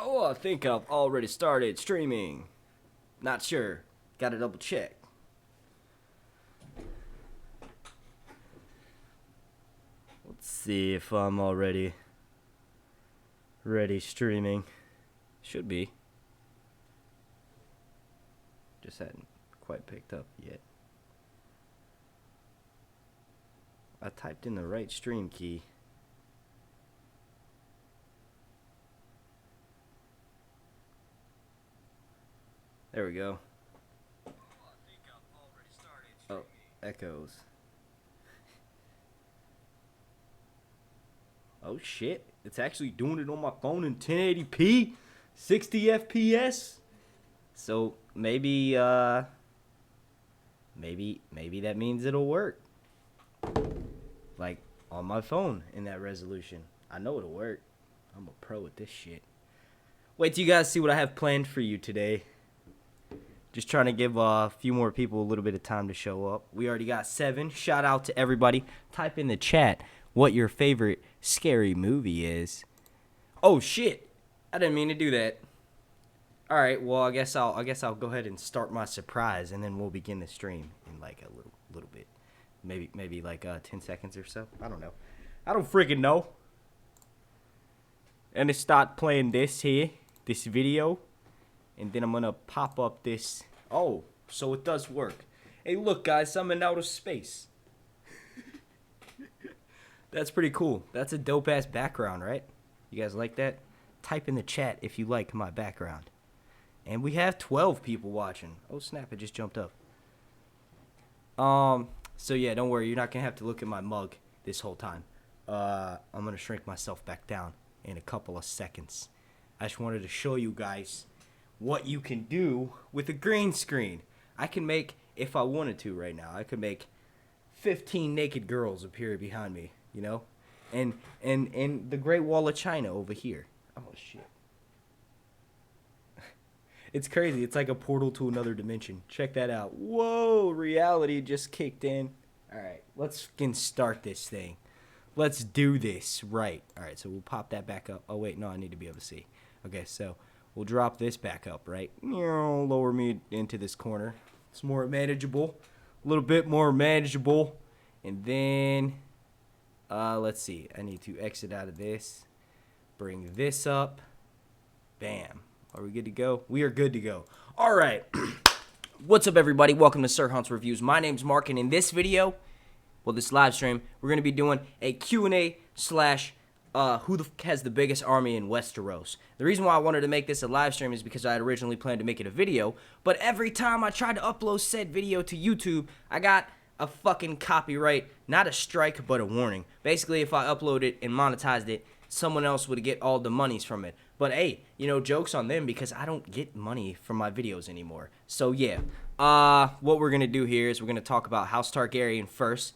Oh, I think I've already started streaming. Not sure. Gotta double check. Let's see if I'm already ready streaming. Should be. Just hadn't quite picked up yet. I typed in the right stream key. There we go. Oh, echoes. Oh shit, it's actually doing it on my phone in 1080p, 60 FPS. So maybe maybe that means it'll work. Like on my phone in that resolution. I know it'll work. I'm a pro at this shit. Wait till you guys see what I have planned for you today. Just trying to give a few more people a little bit of time to show up. We already got 7. Shout out to everybody. Type in the chat what your favorite scary movie is. Oh shit! I didn't mean to do that. All right. Well, I guess I'll go ahead and start my surprise, and then we'll begin the stream in like a little bit, maybe like 10 seconds or so. I don't know. I don't freaking know. And to start playing this video. And then I'm going to pop up this. Oh, so it does work. Hey, look, guys. I'm in outer space. That's pretty cool. That's a dope-ass background, right? You guys like that? Type in the chat if you like my background. And we have 12 people watching. Oh, snap. It just jumped up. So, yeah, don't worry. You're not going to have to look at my mug this whole time. I'm going to shrink myself back down in a couple of seconds. I just wanted to show you guys what you can do with a green screen. I can make, if I wanted to right now, I could make 15 naked girls appear behind me, you know? And the Great Wall of China over here. Oh, shit. It's crazy. It's like a portal to another dimension. Check that out. Whoa, reality just kicked in. All right, let's fucking start this thing. Let's do this right. All right, so we'll pop that back up. Oh, wait, no, I need to be able to see. Okay, so we'll drop this back up, right? Lower me into this corner. It's more manageable. A little bit more manageable. And then, let's see. I need to exit out of this. Bring this up. Bam. Are we good to go? We are good to go. All right. What's up, everybody? Welcome to Sir Hunt's Reviews. My name's Mark, and in this video, well, this live stream, we're going to be doing a Q&A slash who the f has the biggest army in Westeros. The reason why I wanted to make this a live stream is because I had originally planned to make it a video, but every time I tried to upload said video to YouTube, I got a fucking copyright, not a strike, but a warning. Basically, if I uploaded it and monetized it, someone else would get all the monies from it. But hey, you know, joke's on them because I don't get money from my videos anymore. So yeah, what we're going to do here is we're going to talk about House Targaryen first.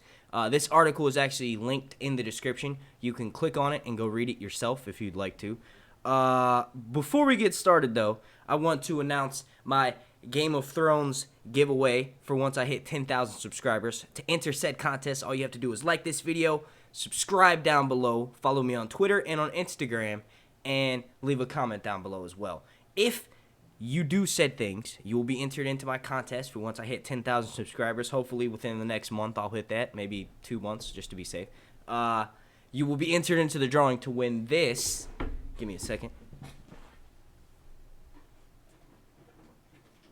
This article is actually linked in the description. You can click on it and go read it yourself if you'd like to. Before we get started, though, I want to announce my Game of Thrones giveaway for once I hit 10,000 subscribers. To enter said contest, all you have to do is like this video, subscribe down below, follow me on Twitter and on Instagram, and leave a comment down below as well. If you do said things, you will be entered into my contest for once I hit 10,000 subscribers. Hopefully within the next month I'll hit that, maybe 2 months just to be safe. You will be entered into the drawing to win this. Give me a second.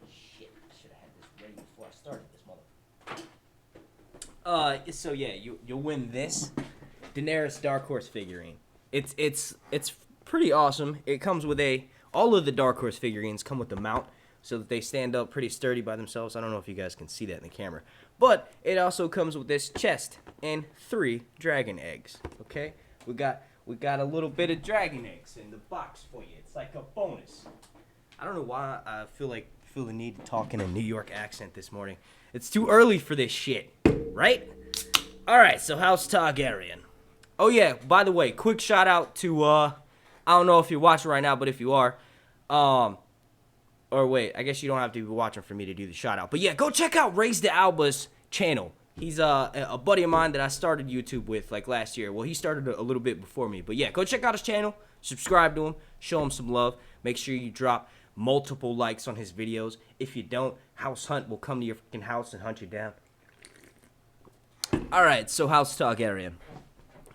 Shit, I should have had this ready before I started this mother. So yeah, you'll win this Daenerys Dark Horse figurine. It's pretty awesome. It comes with all of the Dark Horse figurines come with a mount so that they stand up pretty sturdy by themselves. I don't know if you guys can see that in the camera. But it also comes with this chest and 3 dragon eggs. Okay? We got a little bit of dragon eggs in the box for you. It's like a bonus. I don't know why I feel the need to talk in a New York accent this morning. It's too early for this shit, right? All right, so House Targaryen. Oh yeah, by the way, quick shout out to I don't know if you're watching right now, but if you are, or wait, I guess you don't have to be watching for me to do the shout out. But yeah, go check out Raise the Alba's channel. He's a buddy of mine that I started YouTube with like last year. Well, he started a little bit before me. But yeah, go check out his channel, subscribe to him, show him some love. Make sure you drop multiple likes on his videos. If you don't, House Hunt will come to your fucking house and hunt you down. Alright, so House Targaryen.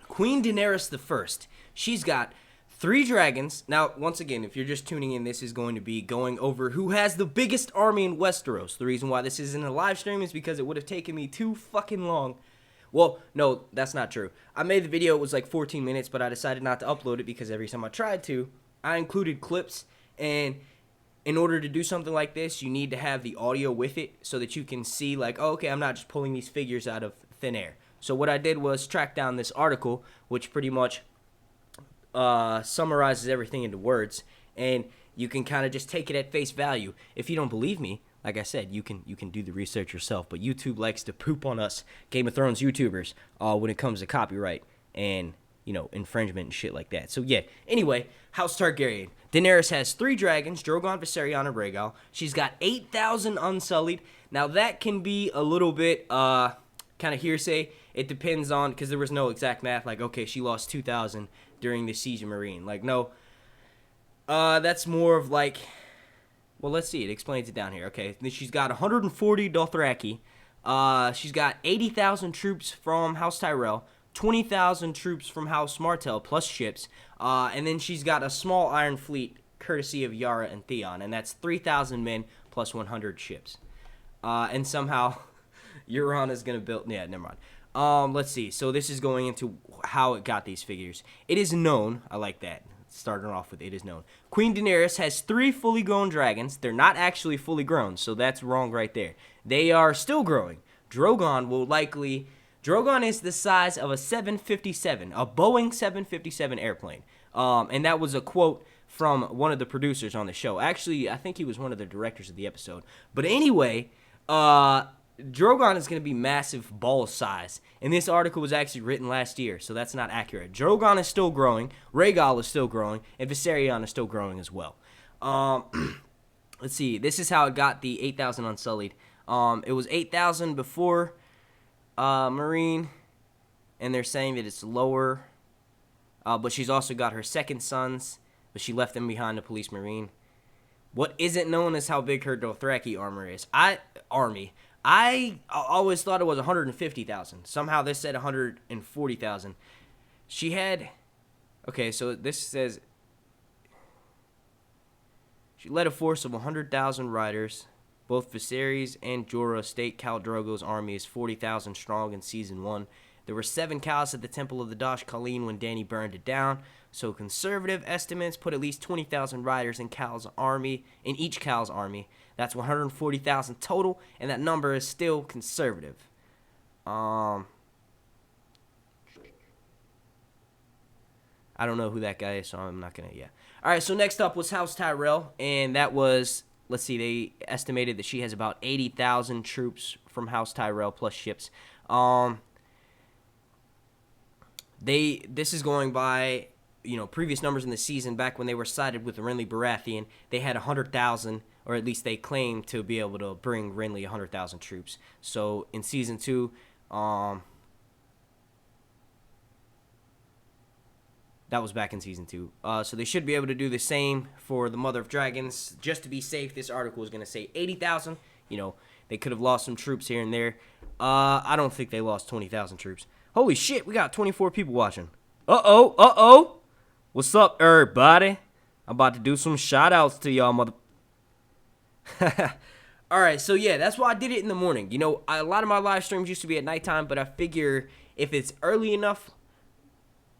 Queen Daenerys the First. She's got 3 dragons. Now, once again, if you're just tuning in, this is going to be going over who has the biggest army in Westeros. The reason why this isn't a live stream is because it would have taken me too fucking long. Well, no, that's not true. I made the video, it was like 14 minutes, but I decided not to upload it because every time I tried to, I included clips. And in order to do something like this, you need to have the audio with it so that you can see, like, oh, okay, I'm not just pulling these figures out of thin air. So what I did was track down this article, which pretty much summarizes everything into words, and you can kind of just take it at face value. If you don't believe me, like I said, you can do the research yourself, but YouTube likes to poop on us Game of Thrones YouTubers when it comes to copyright and, you know, infringement and shit like that. So yeah, anyway, House Targaryen. Daenerys has 3 dragons, Drogon, Viserion, and Rhaegal. She's got 8,000 unsullied. Now that can be a little bit kind of hearsay. It depends on, because there was no exact math, like, okay, she lost 2,000 during the Siege of Meereen. Like, no, that's more of like, well, let's see, it explains it down here. Okay, she's got 140 Dothraki. She's got 80,000 troops from House Tyrell, 20,000 troops from House Martell, plus ships, and then she's got a small iron fleet, courtesy of Yara and Theon, and that's 3,000 men plus 100 ships. And somehow, Euron is going to build, yeah, never mind. Let's see. So this is going into how it got these figures. It is known. I like that. Starting off with it is known. Queen Daenerys has 3 fully grown dragons. They're not actually fully grown, so that's wrong right there. They are still growing. Drogon is the size of a 757, a Boeing 757 airplane. And that was a quote from one of the producers on the show. Actually, I think he was one of the directors of the episode. But anyway, Drogon is going to be massive ball size, and this article was actually written last year, so that's not accurate. Drogon is still growing, Rhaegal is still growing, and Viserion is still growing as well. Let's see, this is how it got the 8,000 unsullied. It was 8,000 before Meereen, and they're saying that it's lower, but she's also got her second sons, but she left them behind to police Meereen. What isn't known is how big her Dothraki armor is. I always thought it was 150,000. Somehow this said 140,000. She had, okay, so this says she led a force of 100,000 riders. Both Viserys and Jorah state Khal Drogo's army is 40,000 strong in Season 1. There were 7 cows at the Temple of the Dosh Khaleen when Dany burned it down. So conservative estimates put at least 20,000 riders in each Khal's army. That's 140,000 total, and that number is still conservative. I don't know who that guy is, so I'm not gonna. Yeah. All right. So next up was House Tyrell, and that was, let's see, they estimated that she has about 80,000 troops from House Tyrell plus ships. This is going by, you know, previous numbers in the season. Back when they were sided with Renly Baratheon, they had 100,000, or at least they claimed to be able to bring Renly 100,000 troops. So in Season 2, that was back in Season 2. So they should be able to do the same for the Mother of Dragons. Just to be safe, this article is going to say 80,000. You know, they could have lost some troops here and there. I don't think they lost 20,000 troops. Holy shit, we got 24 people watching. Uh-oh. What's up, everybody? I'm about to do some shout-outs to y'all, mother... Alright, so yeah, that's why I did it in the morning. You know, a lot of my live streams used to be at nighttime, but I figure if it's early enough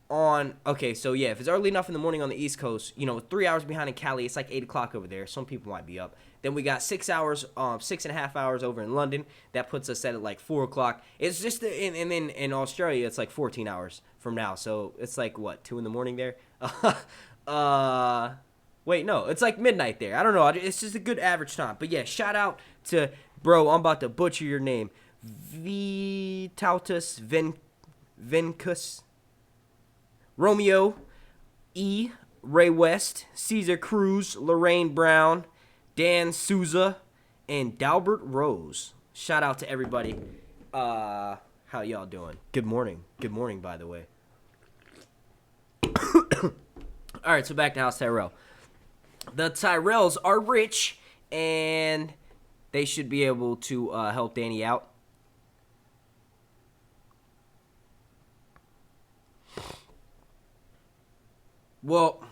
on... Okay, so yeah, if it's early enough in the morning on the East Coast, you know, 3 hours behind in Cali, it's like 8 o'clock over there. Some people might be up. Then we got 6 hours, 6.5 hours over in London. That puts us at like 4 o'clock. It's just, and then in Australia, it's like 14 hours from now. So it's like, what, 2 in the morning there? Wait, no, it's like midnight there. I don't know. It's just a good average time. But yeah, shout out to, bro, I'm about to butcher your name. Vitautus Vencus, Romeo E, Ray West, Caesar Cruz, Lorraine Brown, Dan Souza, and Dalbert Rose. Shout out to everybody. How y'all doing? Good morning. Good morning, by the way. All right, so back to House Tyrell. the Tyrells are rich, and they should be able to help Dany out. Well,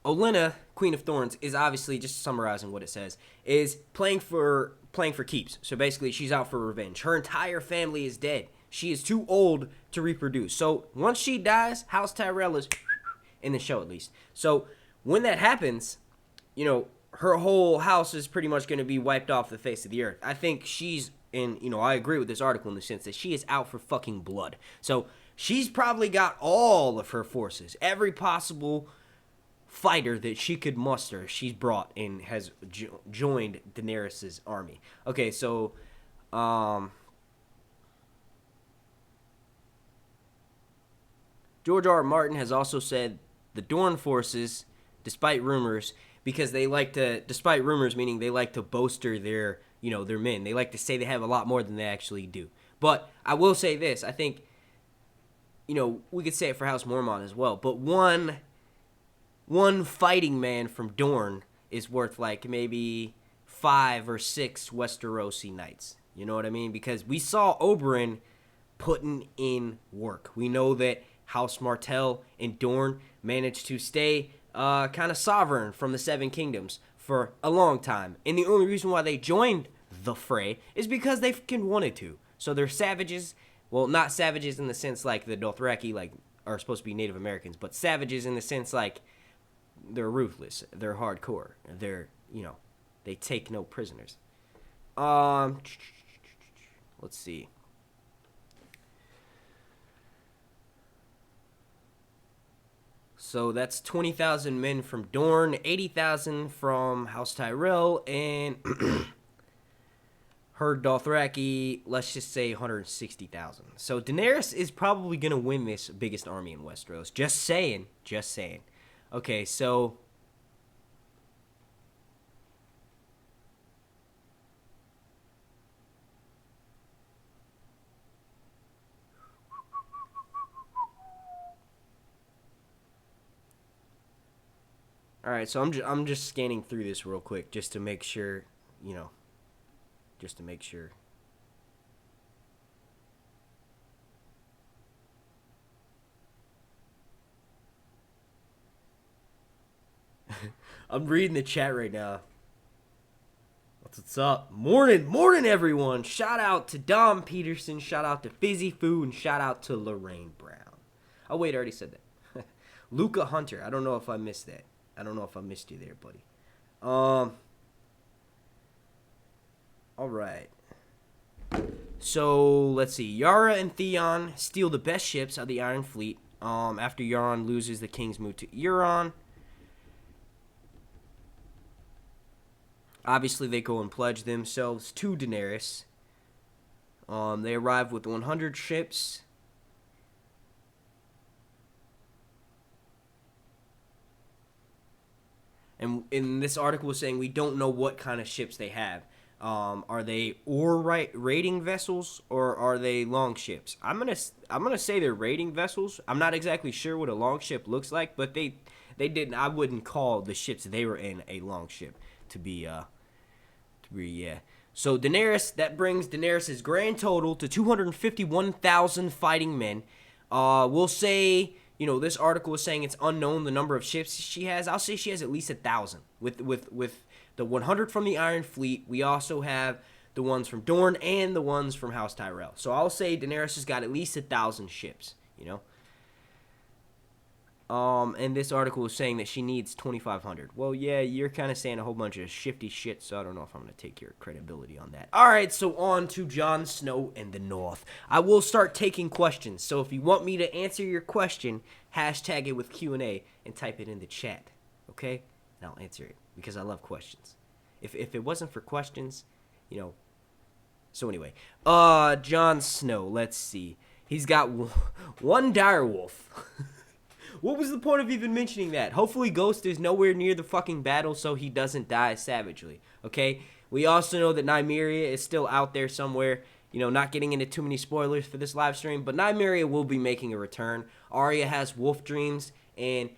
Olenna, Queen of Thorns, is obviously, just summarizing what it says, is playing for keeps. So basically, she's out for revenge. Her entire family is dead. She is too old to reproduce. So once she dies, House Tyrell is in the show, at least. So when that happens, her whole house is pretty much going to be wiped off the face of the earth. I think she's in, I agree with this article in the sense that she is out for fucking blood. So she's probably got all of her forces, every possible fighter that she could muster, she's brought and has joined Daenerys' army. Okay, so George R. R. Martin has also said the Dorne forces, despite rumors, because they like to, despite rumors meaning they like to bolster their, their men. They like to say they have a lot more than they actually do. But I will say this, I think, we could say it for House Mormont as well, but one fighting man from Dorne is worth like maybe 5 or 6 Westerosi knights. You know what I mean? Because we saw Oberyn putting in work. We know that House Martell and Dorne managed to stay kind of sovereign from the Seven Kingdoms for a long time. And the only reason why they joined the fray is because they fucking wanted to. So they're savages. Well, not savages in the sense like the Dothraki are supposed to be Native Americans, but savages in the sense like they're ruthless. They're hardcore. They're, they take no prisoners. Let's see. So that's 20,000 men from Dorne, 80,000 from House Tyrell, and her Dothraki, let's just say 160,000. So Daenerys is probably going to win this biggest army in Westeros. Just saying. Okay, so all right, so I'm just scanning through this real quick just to make sure, just to make sure. I'm reading the chat right now. What's up? Morning, everyone. Shout out to Dom Peterson. Shout out to Fizzy Foo. And shout out to Lorraine Brown. Oh, wait, I already said that. Luca Hunter. I don't know if I missed that. I don't know if I missed you there, buddy. All right. So, let's see. Yara and Theon steal the best ships of the Iron Fleet after Euron loses the King's Moot to Euron. Obviously, they go and pledge themselves to Daenerys. They arrive with 100 ships. And in this article was saying we don't know what kind of ships they have. Are they raiding vessels or are they long ships? I'm gonna say they're raiding vessels. I'm not exactly sure what a long ship looks like, but they didn't. I wouldn't call the ships they were in a long ship to be. So Daenerys, that brings Daenerys' grand total to 251,000 fighting men. We'll say, this article is saying it's unknown the number of ships she has. I'll say she has at least 1,000. With the 100 from the Iron Fleet, we also have the ones from Dorne and the ones from House Tyrell. So I'll say Daenerys has got at least 1,000 ships, And this article is saying that she needs 2,500. Well, yeah, you're kind of saying a whole bunch of shifty shit, so I don't know if I'm going to take your credibility on that. All right, so on to Jon Snow and the North. I will start taking questions, so if you want me to answer your question, hashtag it with Q&A and type it in the chat, okay? And I'll answer it, because I love questions. If it wasn't for questions, So anyway, Jon Snow, let's see. He's got one direwolf. What was the point of even mentioning that? Hopefully Ghost is nowhere near the fucking battle so he doesn't die savagely, okay? We also know that Nymeria is still out there somewhere. Not getting into too many spoilers for this live stream, but Nymeria will be making a return. Arya has wolf dreams, and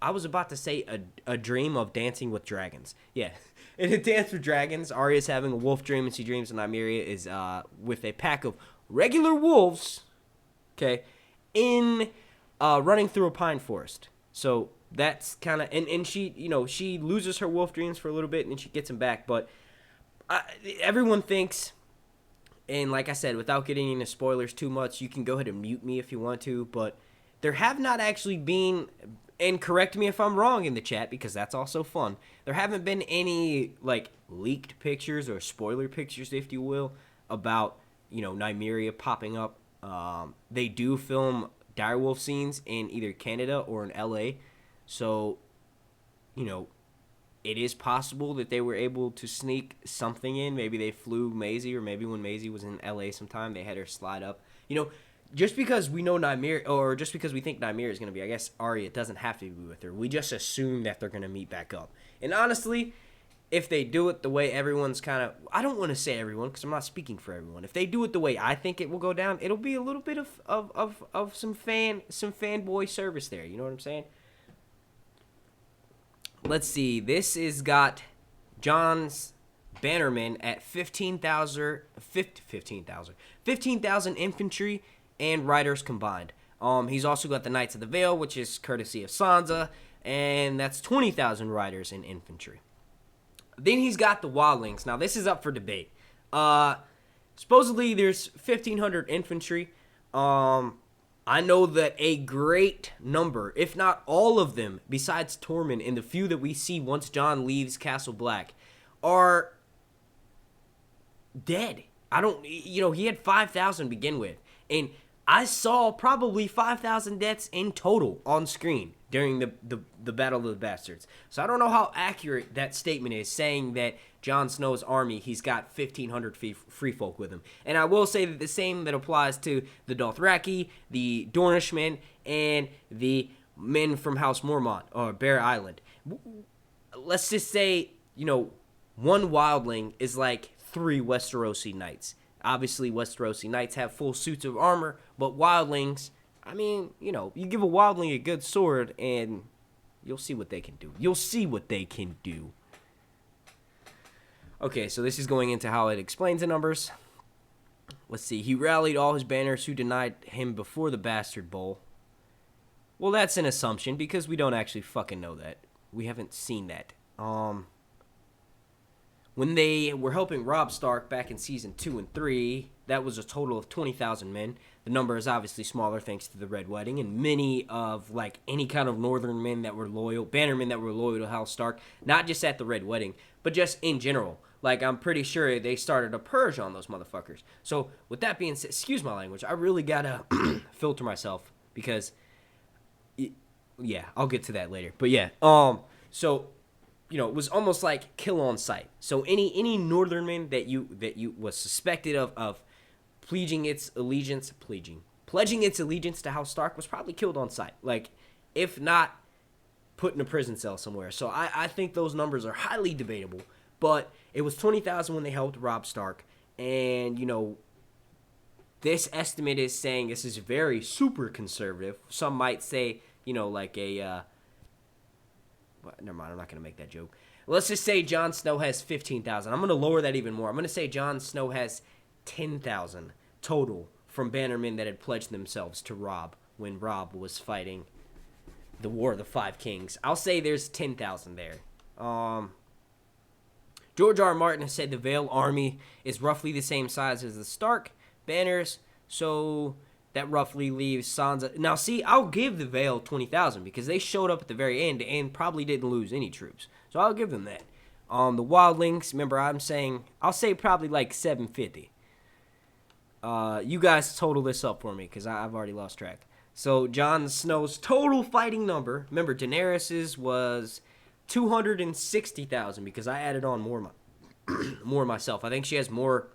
I was about to say a dream of dancing with dragons. Yeah. In a Dance with Dragons, Arya's having a wolf dream, and she dreams that Nymeria is with a pack of regular wolves, okay, in running through a pine forest. So that's kind of, and she, she loses her wolf dreams for a little bit, and then she gets them back. But everyone thinks, and like I said, without getting into spoilers too much, you can go ahead and mute me if you want to, but there have not actually been, and correct me if I'm wrong in the chat, because that's also fun, there haven't been any, like, leaked pictures or spoiler pictures, if you will, about, Nymeria popping up. They do film direwolf scenes in either Canada or in LA, so, it is possible that they were able to sneak something in. Maybe they flew Maisie, or maybe when Maisie was in LA sometime, they had her slide up. Just because we know Nymeria, or just because we think Nymeria is going to be, I guess, Arya doesn't have to be with her. We just assume that they're going to meet back up. And honestly, if they do it the way everyone's kind of, I don't want to say everyone because I'm not speaking for everyone. If they do it the way I think it will go down, it'll be a little bit of some fanboy service there. You know what I'm saying? Let's see. This is got Jon's bannermen at 15,000 infantry and riders combined. He's also got the Knights of the Vale, which is courtesy of Sansa, and that's 20,000 riders and infantry. Then he's got the wildlings. Now, this is up for debate. Supposedly, there's 1,500 infantry. I know that a great number, if not all of them, besides Tormund, and the few that we see once Jon leaves Castle Black, are dead. He had 5,000 to begin with, and I saw probably 5,000 deaths in total on screen during the Battle of the Bastards. So I don't know how accurate that statement is, saying that Jon Snow's army, he's got 1,500 free folk with him. And I will say that the same that applies to the Dothraki, the Dornishmen, and the men from House Mormont, or Bear Island. Let's just say, one wildling is like 3 Westerosi knights. Obviously, Westerosi knights have full suits of armor, but wildlings, you give a wildling a good sword, and you'll see what they can do. Okay, so this is going into how it explains the numbers. Let's see. He rallied all his banners who denied him before the Bastard Bowl. Well, that's an assumption, because we don't actually fucking know that. We haven't seen that. When they were helping Robb Stark back in Season 2 and 3, that was a total of 20,000 men. The number is obviously smaller thanks to the Red Wedding, and many of, any kind of northern men that were loyal, bannermen that were loyal to House Stark, not just at the Red Wedding, but just in general. I'm pretty sure they started a purge on those motherfuckers. So, with that being said, excuse my language, I really gotta filter myself, because, yeah, I'll get to that later. But yeah, so, it was almost like kill on sight. So any northern man that you was suspected of pledging its allegiance to House Stark was probably killed on sight. If not, put in a prison cell somewhere. So I think those numbers are highly debatable. But it was 20,000 when they helped Robb Stark, and this estimate is saying this is very super conservative. Some might say never mind, I'm not going to make that joke. Let's just say Jon Snow has 15,000. I'm going to lower that even more. I'm going to say Jon Snow has 10,000 total from bannermen that had pledged themselves to Robb when Robb was fighting the War of the Five Kings. I'll say there's 10,000 there. George R. R. Martin has said the Vale army is roughly the same size as the Stark banners, so that roughly leaves Sansa. Now, see, I'll give the Vale 20,000 because they showed up at the very end and probably didn't lose any troops. So I'll give them that. The Wildlings, remember, I'll say probably 750. You guys total this up for me because I've already lost track. So Jon Snow's total fighting number, remember, Daenerys's was 260,000 because I added on more myself. I think she has more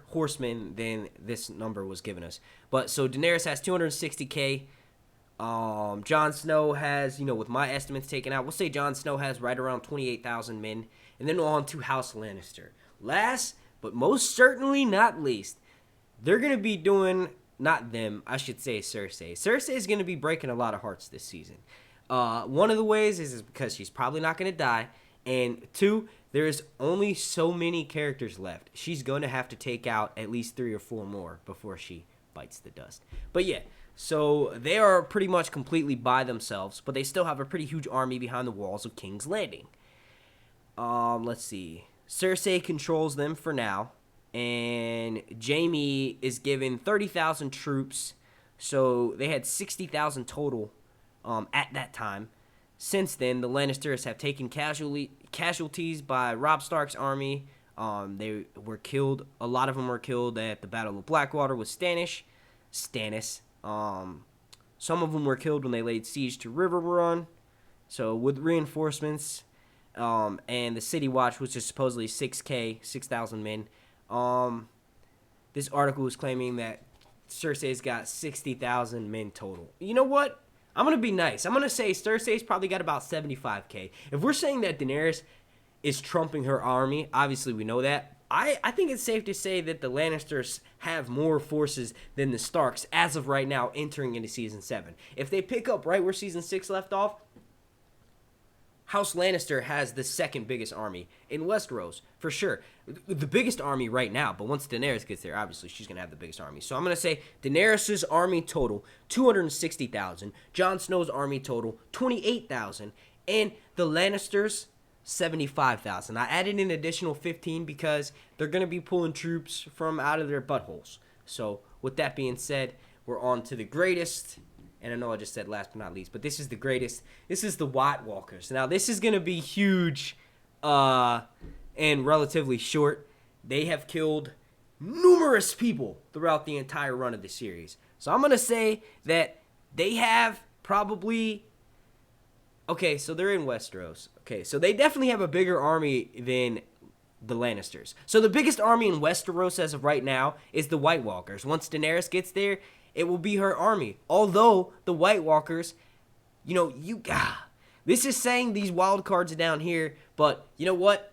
horsemen than this number was given us. But so Daenerys has 260k. Jon Snow has, with my estimates taken out, we'll say Jon Snow has right around 28,000 men. And then on to House Lannister. Last, but most certainly not least, they're going to be doing not them, I should say Cersei. Cersei is going to be breaking a lot of hearts this season. One of the ways is because she's probably not going to die. And 2, there's only so many characters left. She's going to have to take out at least 3 or 4 more before she bites the dust. But yeah, so they are pretty much completely by themselves, but they still have a pretty huge army behind the walls of King's Landing. Let's see. Cersei controls them for now, and Jaime is given 30,000 troops, so they had 60,000 total at that time. Since then, the Lannisters have taken casualties by Robb Stark's army. They were killed. A lot of them were killed at the Battle of Blackwater with Stannis. Some of them were killed when they laid siege to River Run. So with reinforcements, and the City Watch, which is supposedly 6,000 men. This article is claiming that Cersei's got 60,000 men total. You know what? I'm going to be nice. I'm going to say Cersei's probably got about 75K. If we're saying that Daenerys is trumping her army, obviously we know that. I think it's safe to say that the Lannisters have more forces than the Starks as of right now entering into Season 7. If they pick up right where Season 6 left off, House Lannister has the second biggest army in Westeros, for sure. The biggest army right now, but once Daenerys gets there, obviously she's going to have the biggest army. So I'm going to say Daenerys' army total, 260,000. Jon Snow's army total, 28,000. And the Lannisters, 75,000. I added an additional 15 because they're going to be pulling troops from out of their buttholes. So with that being said, we're on to the greatest. And I know I just said last but not least, but this is the greatest. This is the White Walkers. Now, this is going to be huge and relatively short. They have killed numerous people throughout the entire run of the series. So I'm going to say that they have probably... Okay, so they're in Westeros. Okay, so they definitely have a bigger army than the Lannisters. So the biggest army in Westeros as of right now is the White Walkers. Once Daenerys gets there, it will be her army. Although the White Walkers, this is saying these wild cards are down here, but you know what?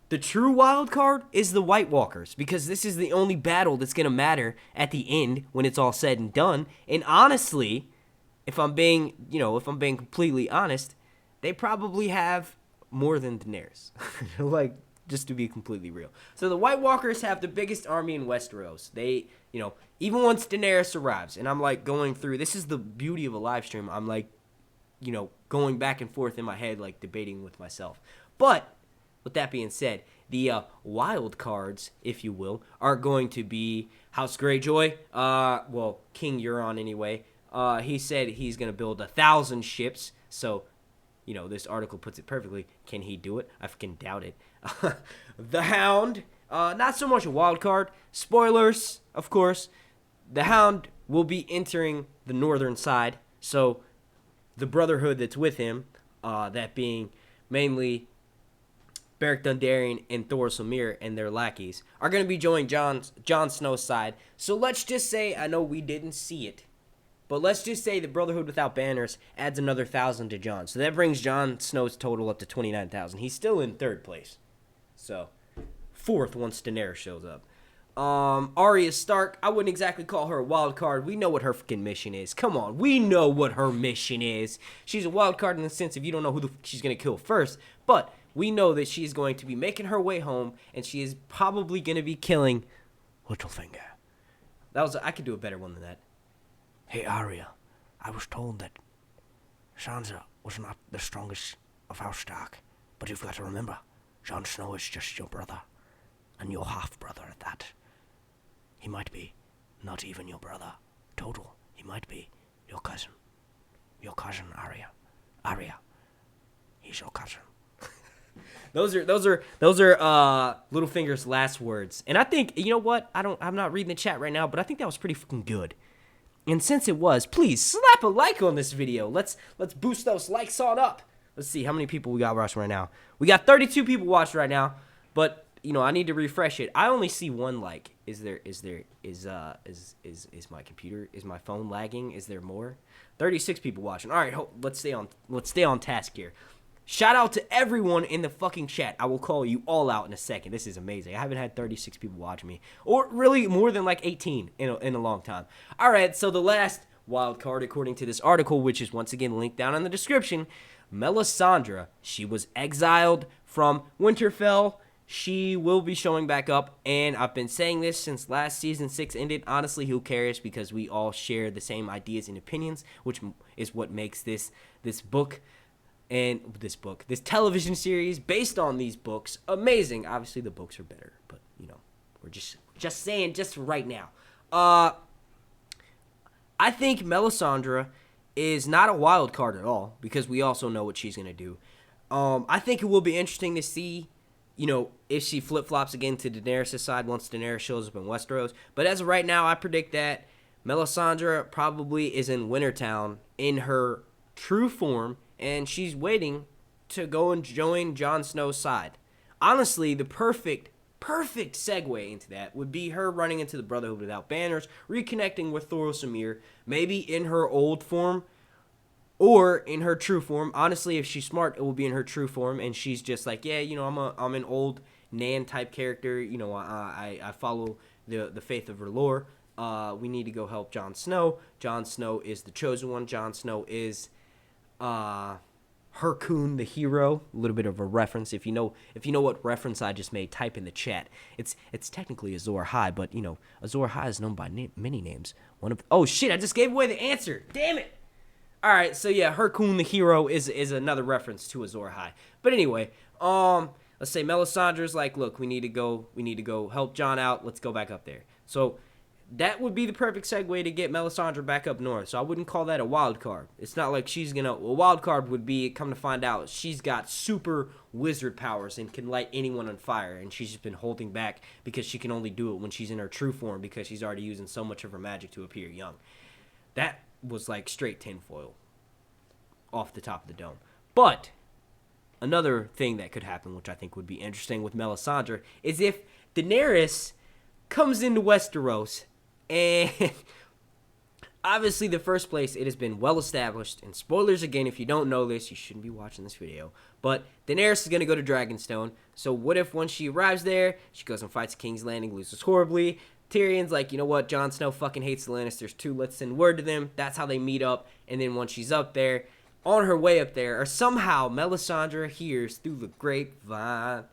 The true wild card is the White Walkers, because this is the only battle that's going to matter at the end when it's all said and done. And honestly, if I'm being completely honest, they probably have more than Daenerys. Just to be completely real. So the White Walkers have the biggest army in Westeros. They, even once Daenerys arrives, and I'm going through, this is the beauty of a live stream. I'm going back and forth in my head, debating with myself. But with that being said, the wild cards, if you will, are going to be House Greyjoy. King Euron anyway. He said he's going to build 1,000 ships. So, this article puts it perfectly. Can he do it? I fucking doubt it. The Hound, not so much a wild card. Spoilers, of course. The Hound will be entering the northern side. So the Brotherhood that's with him, that being mainly Beric Dondarrion and Thoros Ymir and their lackeys, are going to be joining Jon Snow's side. So let's just say, I know we didn't see it, but let's just say the Brotherhood without banners adds another 1,000 to Jon. So that brings Jon Snow's total up to 29,000. He's still in third place. So, fourth once Daenerys shows up. Arya Stark, I wouldn't exactly call her a wild card. We know what her freaking mission is. Come on, we know what her mission is. She's a wild card in the sense of you don't know who she's going to kill first. But we know that she's going to be making her way home, and she is probably going to be killing Littlefinger. I could do a better one than that. Hey, Arya, I was told that Sansa was not the strongest of House Stark, but you've got to remember, Jon Snow is just your brother, and your half-brother at that. He might be not even your brother total. He might be your cousin. Your cousin, Arya. Arya, he's your cousin. Those are Littlefinger's last words. And I think, you know what? I'm not reading the chat right now, but I think that was pretty fucking good. And since it was, please slap a like on this video. Let's boost those likes on up. Let's see how many people we got watching right now. We got 32 people watching right now, but I need to refresh it. I only see one like. Is my computer, is my phone lagging? Is there more? 36 people watching. All right, let's stay on task here. Shout out to everyone in the fucking chat. I will call you all out in a second. This is amazing. I haven't had 36 people watch me. Or really more than like 18 in a long time. All right, so the last wild card, according to this article, which is once again linked down in the description, Melisandre. She was exiled from Winterfell. She will be showing back up, and I've been saying this since last season 6 ended. Honestly, who cares? Because we all share the same ideas and opinions, which is what makes this television series based on these books amazing. Obviously, the books are better, but you know, we're just saying just right now. I think Melisandre is not a wild card at all because we also know what she's gonna do. I think it will be interesting to see, you know, if she flip-flops again to Daenerys' side once Daenerys shows up in Westeros. But as of right now, I predict that Melisandre probably is in Wintertown in her true form, and she's waiting to go and join Jon Snow's side. Honestly, the perfect segue into that would be her running into the Brotherhood without banners, reconnecting with Thoros Samir, maybe in her old form, or in her true form. Honestly, if she's smart, it will be in her true form, and she's just like, yeah, you know, I'm an old Nan type character. You know, I follow the faith of her lore. We need to go help Jon Snow. Jon Snow is the chosen one. Jon Snow is Hercune the hero. A little bit of a reference. If you know what reference I just made, type in the chat. It's technically Azor Ahai, but you know, Azor Ahai is known by many names. Oh shit! I just gave away the answer. Damn it! All right, so yeah, Hercune the hero is another reference to Azor Ahai. But anyway, let's say Melisandre's like, look, we need to go help Jon out. Let's go back up there. So that would be the perfect segue to get Melisandre back up north. So I wouldn't call that a wild card. It's not like a wild card would be, come to find out, she's got super wizard powers and can light anyone on fire. And she's just been holding back because she can only do it when she's in her true form because she's already using so much of her magic to appear young. That was like straight tinfoil off the top of the dome. But another thing that could happen, which I think would be interesting with Melisandre, is if Daenerys comes into Westeros, and obviously the first place, it has been well established, and spoilers again, if you don't know this, you shouldn't be watching this video, but Daenerys is going to go to Dragonstone. So what if when she arrives there, she goes and fights King's Landing, loses horribly, Tyrion's like, you know what, Jon Snow fucking hates the Lannisters too, let's send word to them. That's how they meet up, and then once she's up there, on her way up there, or somehow Melisandre hears through the grapevine,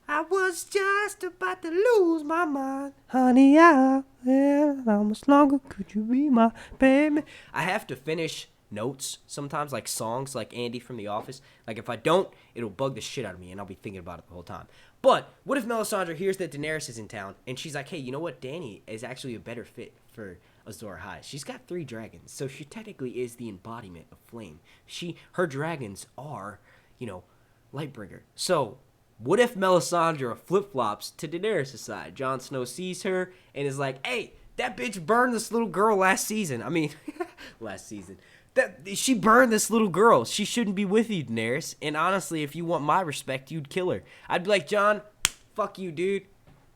I was just about to lose my mind, honey, how much longer could you be my baby? I have to finish notes sometimes, like songs, like Andy from The Office. Like if I don't, it'll bug the shit out of me, and I'll be thinking about it the whole time. But what if Melisandre hears that Daenerys is in town, and she's like, hey, you know what? Dany is actually a better fit for Azor Ahai. She's got 3 dragons, so she technically is the embodiment of flame. Her dragons are, you know, Lightbringer. So what if Melisandre flip-flops to Daenerys' side? Jon Snow sees her and is like, hey, that bitch burned this little girl last season. She burned this little girl. She shouldn't be with you, Daenerys. And honestly, if you want my respect, you'd kill her. I'd be like, Jon, fuck you, dude.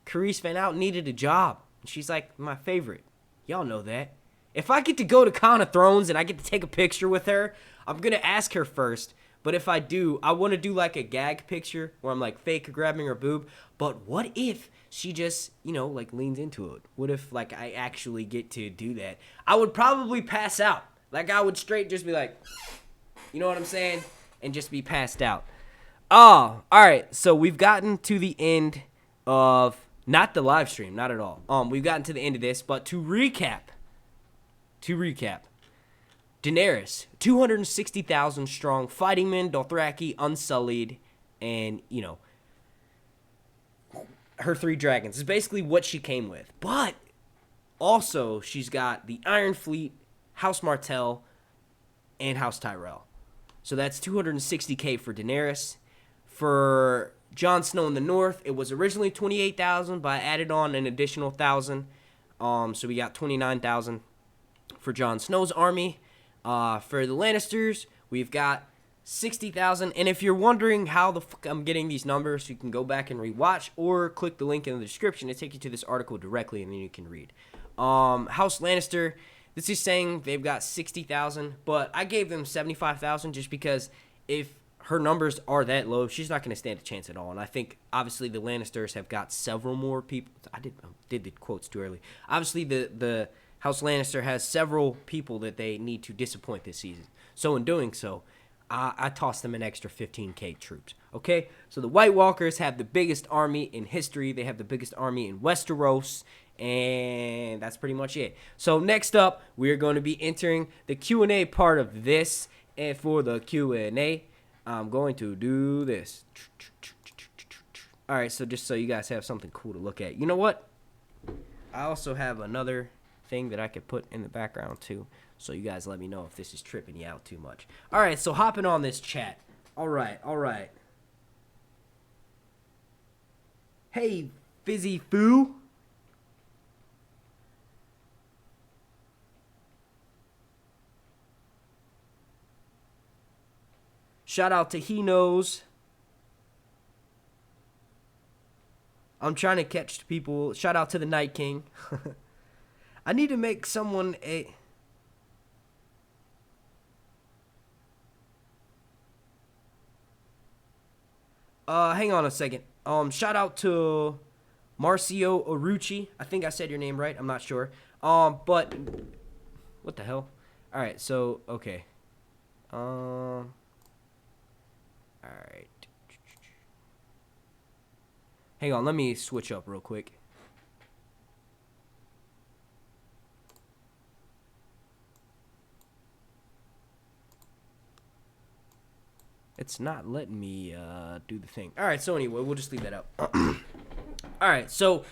Carice Van Houten needed a job. And she's like my favorite. Y'all know that. If I get to go to Con of Thrones and I get to take a picture with her, I'm going to ask her first. But if I do, I want to do like a gag picture where I'm like fake grabbing her boob. But what if she just, you know, like leans into it? What if like I actually get to do that? I would probably pass out. Like I would straight just be like, you know what I'm saying? And just be passed out. Oh, all right. So we've gotten to the end of, not the live stream, not at all. We've gotten to the end of this, but to recap, Daenerys, 260,000 strong fighting men, Dothraki, unsullied, and, you know, her 3 dragons is basically what she came with. But also, she's got the Iron Fleet, House Martell, and House Tyrell. So that's 260k for Daenerys. For Jon Snow in the north, it was originally 28,000, but I added on an additional 1,000. So we got 29,000 for Jon Snow's army. For the Lannisters, we've got 60,000. And if you're wondering how the fuck I'm getting these numbers, you can go back and rewatch or click the link in the description to take you to this article directly, and then you can read. House Lannister, this is saying they've got 60,000, but I gave them 75,000 just because if her numbers are that low, she's not going to stand a chance at all. And I think, obviously, the Lannisters have got several more people. I did the quotes too early. Obviously, the House Lannister has several people that they need to disappoint this season. So in doing so, I tossed them an extra 15k troops. Okay? So the White Walkers have the biggest army in history. They have the biggest army in Westeros. And that's pretty much it. So next up, we're going to be entering the Q&A part of this. And for the Q&A, I'm going to do this. All right, so just so you guys have something cool to look at. You know what? I also have another thing that I could put in the background too. So you guys let me know if this is tripping you out too much. All right, so hopping on this chat. All right. Hey, Fizzy Foo. Shout out to He Knows. I'm trying to catch people. Shout out to the Night King. I need to make someone a... hang on a second. Shout out to Marcio Arucci. I think I said your name right. I'm not sure. But what the hell? All right, so okay. All right. Hang on, let me switch up real quick. It's not letting me do the thing. All right, so anyway, we'll just leave that up. All right, so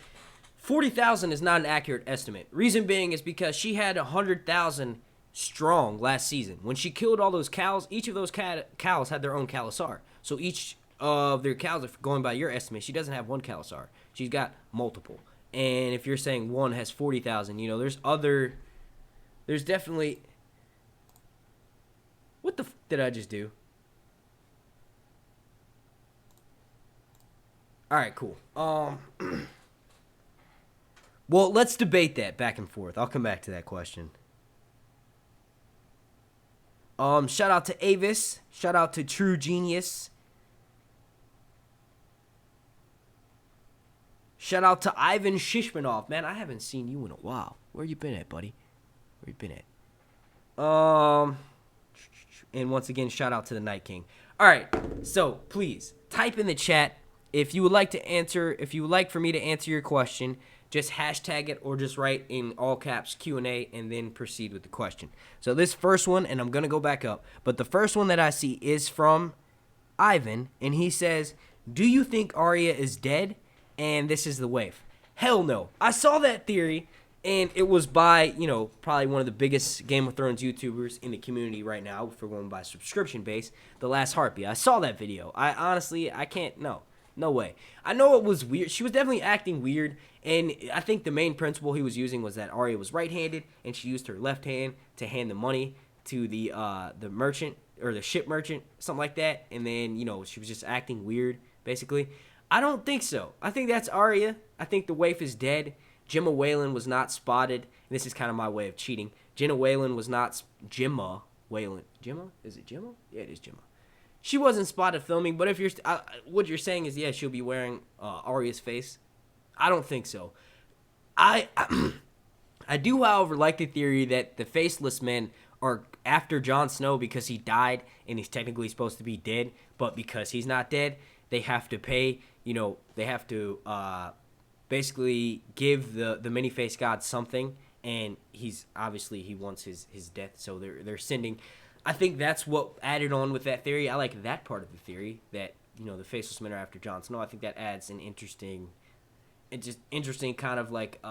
40,000 is not an accurate estimate. Reason being is because she had 100,000 strong last season. When she killed all those cows, each of those cows had their own khalasar. So each of their cows, if going by your estimate, she doesn't have one khalasar. She's got multiple. And if you're saying one has 40,000, you know, there's definitely... What the f did I just do? All right, cool. Well, let's debate that back and forth. I'll come back to that question. Shout out to Avis. Shout out to True Genius. Shout out to Ivan Shishmanov. Man, I haven't seen you in a while. Where you been at, buddy? Where you been at? And once again, shout out to the Night King. All right, so please type in the chat if you would like to answer. If you would like for me to answer your question, just hashtag it or just write in all caps Q&A and then proceed with the question. So this first one, and I'm gonna go back up, but the first one that I see is from Ivan, and he says, "Do you think Arya is dead?" And this is the wave. Hell no. I saw that theory, and it was by, you know, probably one of the biggest Game of Thrones YouTubers in the community right now, if we're going by subscription base, The Last Heartbeat. I saw that video. I can't, no way. I know it was weird. She was definitely acting weird, and I think the main principle he was using was that Arya was right-handed, and she used her left hand to hand the money to the merchant, or the ship merchant, something like that, and then, you know, she was just acting weird, basically. I don't think so. I think that's Arya. I think the waif is dead. Gemma Whalen was not spotted. And this is kind of my way of cheating. Gemma Whalen was not... Gemma Whalen. Gemma? Is it Gemma? Yeah, it is Gemma. She wasn't spotted filming, but if you're... what you're saying is, yeah, she'll be wearing Arya's face. I don't think so. I do, however, like the theory that the Faceless Men are after Jon Snow because he died and he's technically supposed to be dead, but because he's not dead, they have to pay... You know, they have to basically give the many-faced god something, and he's obviously he wants his death, so they're sending. I think that's what added on with that theory. I like that part of the theory that, you know, the Faceless Men are after Jon Snow. I think that adds an interesting kind of like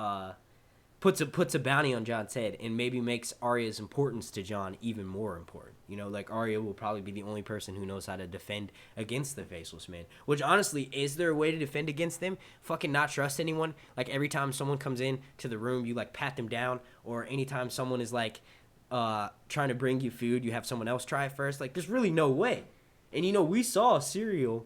puts a bounty on Jon's head and maybe makes Arya's importance to Jon even more important. You know, like Arya will probably be the only person who knows how to defend against the Faceless Men. Which, honestly, is there a way to defend against them? Fucking not trust anyone? Like, every time someone comes in to the room, you, like, pat them down? Or anytime someone is, like, trying to bring you food, you have someone else try it first? Like, there's really no way. And, you know, we saw Serial...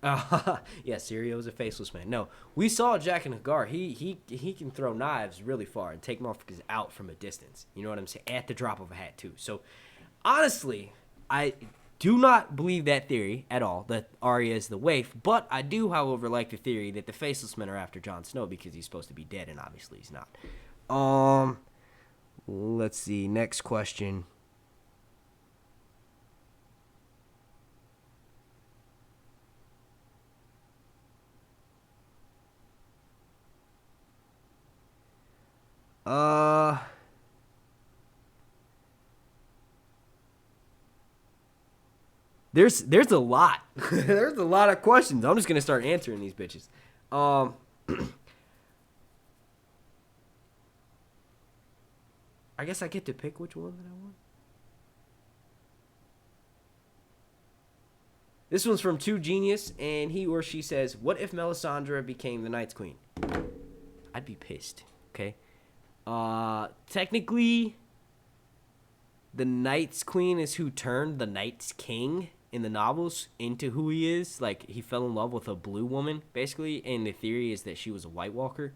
yeah, Syrio is a Faceless Man. No, we saw Jaqen H'ghar. He can throw knives really far and take motherfuckers out from a distance. You know what I'm saying? At the drop of a hat, too. So, honestly, do not believe that theory at all, that Arya is the waif, but I do, however, like the theory that the Faceless Men are after Jon Snow because he's supposed to be dead, and obviously he's not. Let's see, next question. There's a lot. There's a lot of questions. I'm just gonna start answering these bitches. I guess I get to pick which one that I want. This one's from Two Genius, and he or she says, "What if Melisandre became the Night's Queen?" I'd be pissed. Okay. Technically, the Night's Queen is who turned the Night's King in the novels into who he is. Like, he fell in love with a blue woman, basically, and the theory is that she was a White Walker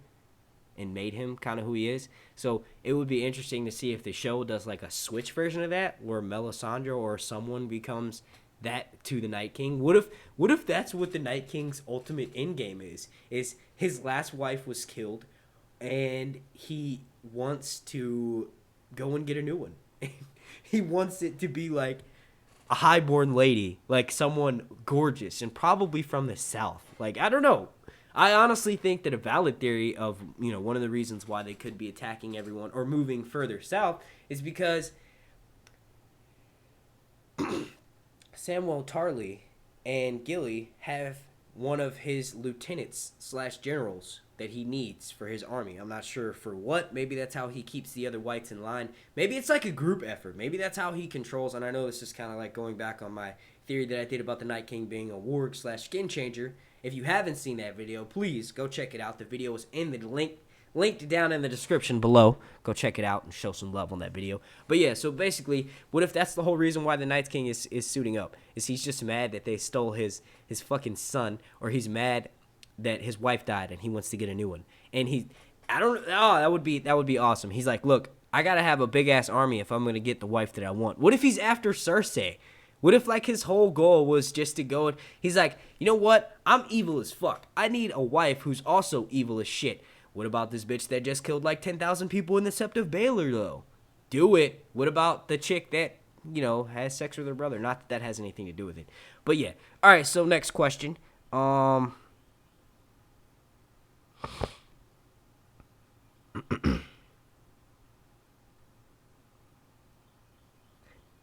and made him kind of who he is. So it would be interesting to see if the show does like a switch version of that, where Melisandre or someone becomes that to the Night King. What if that's what the Night King's ultimate endgame is his last wife was killed and he wants to go and get a new one. He wants it to be like a highborn lady, like someone gorgeous and probably from the South. Like, I don't know. I honestly think that a valid theory of, one of the reasons why they could be attacking everyone or moving further south is because Samwell Tarly and Gilly have one of his lieutenants / generals that he needs for his army. I'm not sure for what. Maybe that's how he keeps the other whites in line. Maybe it's like a group effort. Maybe that's how he controls. And I know this is kind of like going back on my theory that I did about the Night King being a warg / skin changer. If you haven't seen that video, please go check it out. The video is in the linked down in the description below. Go check it out and show some love on that video. But yeah, so basically, what if that's the whole reason why the Night King is suiting up? Is he's just mad that they stole his fucking son, or he's mad that his wife died and he wants to get a new one? And that would be awesome. He's like, look, I gotta have a big ass army if I'm gonna get the wife that I want. What if he's after Cersei? What if, like, his whole goal was just to go and he's like, you know what? I'm evil as fuck. I need a wife who's also evil as shit. What about this bitch that just killed like 10,000 people in the Sept of Baelor, though? Do it. What about the chick that, has sex with her brother? Not that has anything to do with it. But yeah. All right, so next question.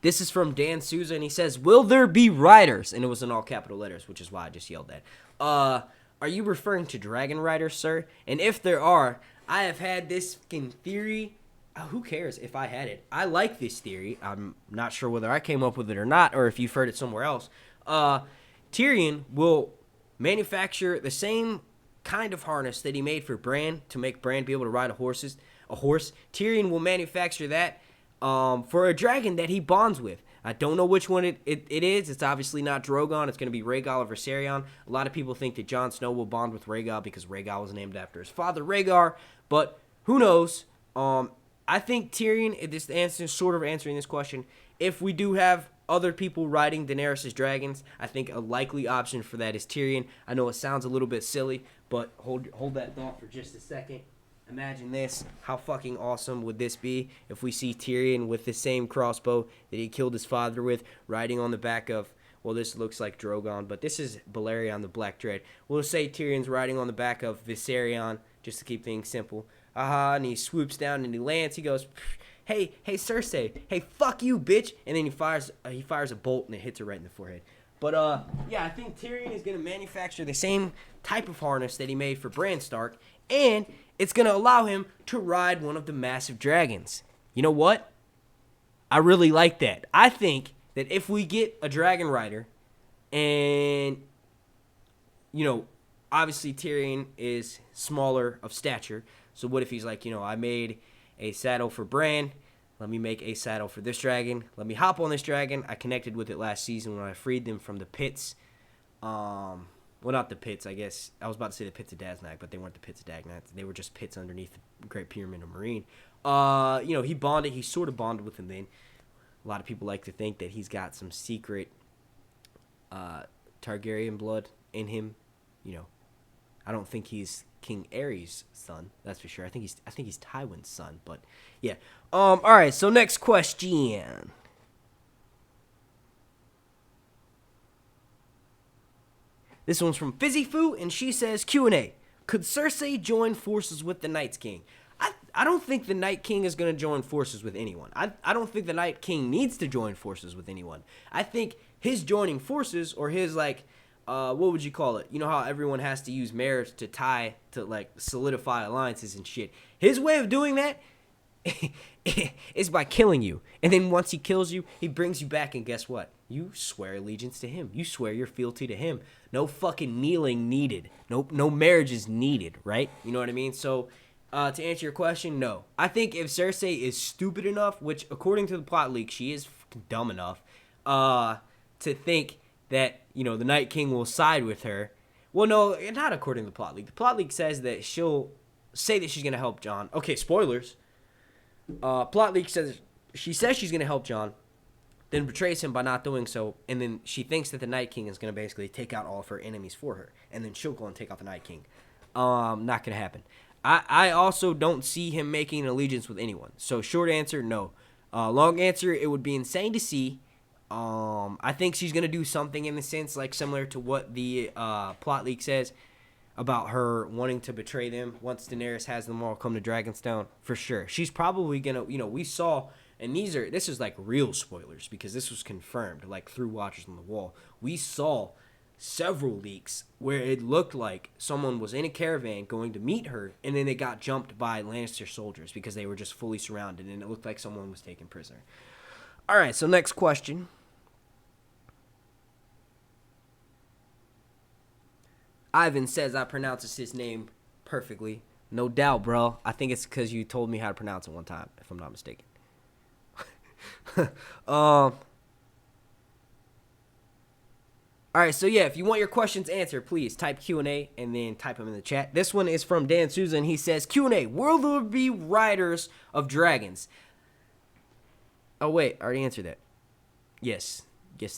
This is from Dan Souza, and he says, will there be riders? And it was in all capital letters, which is why I just yelled that. Are you referring to dragon riders, sir? And if there are, I have had this fucking theory. Who cares if I had it? I like this theory. I'm not sure whether I came up with it or not, or if you've heard it somewhere else. Tyrion will manufacture the same kind of harness that he made for Bran to make Bran be able to ride a horse. Tyrion will manufacture that for a dragon that he bonds with. I don't know which one it is. It's obviously not Drogon. It's going to be Rhaegal or Viserion. A lot of people think that Jon Snow will bond with Rhaegal because Rhaegal was named after his father, Rhaegar. But who knows? I think Tyrion, answering this question, if we do have other people riding Daenerys' dragons, I think a likely option for that is Tyrion. I know it sounds a little bit silly, but hold that thought for just a second. Imagine this. How fucking awesome would this be if we see Tyrion with the same crossbow that he killed his father with, riding on the back of, well, this looks like Drogon, but this is Balerion the Black Dread. We'll say Tyrion's riding on the back of Viserion, just to keep things simple. And he swoops down and he lands. He goes, hey, Cersei, hey, fuck you, bitch. And then he fires a bolt and it hits her right in the forehead. But, yeah, I think Tyrion is going to manufacture the same type of harness that he made for Bran Stark, and it's going to allow him to ride one of the massive dragons. You know what? I really like that. I think that if we get a dragon rider, and, obviously Tyrion is smaller of stature, so what if he's like, I made a saddle for Bran, let me make a saddle for this dragon, let me hop on this dragon. I connected with it last season when I freed them from the pits. Well, not the pits, I guess. I was about to say the pits of Daznak, but they weren't the pits of Daznak. They were just pits underneath the Great Pyramid of Marine. He sort of bonded with him then. A lot of people like to think that he's got some secret Targaryen blood in him. You know, I don't think he's King Aerys' son. That's for sure. I think he's Tywin's son. But yeah. All right. So next question. This one's from Fizzy Foo, and she says Q&A. Could Cersei join forces with the Night King? I don't think the Night King is going to join forces with anyone. I don't think the Night King needs to join forces with anyone. I think his joining forces, or his, like, what would you call it? You know how everyone has to use marriage to like, solidify alliances and shit. His way of doing that is by killing you. And then once he kills you, he brings you back, and guess what? You swear allegiance to him. You swear your fealty to him. No fucking kneeling needed. No marriage is needed, right? You know what I mean? So, to answer your question, no. I think if Cersei is stupid enough, which according to the plot leak, she is dumb enough, to think that, you know, the Night King will side with her. Well, no, not according to the plot leak. The plot leak says that she'll say that she's going to help Jon. Okay, spoilers. Plot leak says she says she's going to help Jon, then betrays him by not doing so, and then she thinks that the Night King is going to basically take out all of her enemies for her, and then she'll go and take out the Night King. Not going to happen. I also don't see him making an allegiance with anyone. So short answer, no. Long answer, it would be insane to see. I think she's going to do something in the sense like similar to what the plot leak says about her wanting to betray them once Daenerys has them all come to Dragonstone, for sure. She's probably going to, you know, we saw, and this is like real spoilers because this was confirmed like through Watchers on the Wall. We saw several leaks where it looked like someone was in a caravan going to meet her, and then they got jumped by Lannister soldiers because they were just fully surrounded, and it looked like someone was taken prisoner. All right, so next question. Ivan says I pronounces his name perfectly. No doubt, bro. I think it's because you told me how to pronounce it one time, if I'm not mistaken. All right, so yeah, if you want your questions answered, please type Q&A and then type them in the chat. This one is from Dan Susan. He says, Q&A, will there be riders of dragons? Oh, wait, I already answered that. Yes,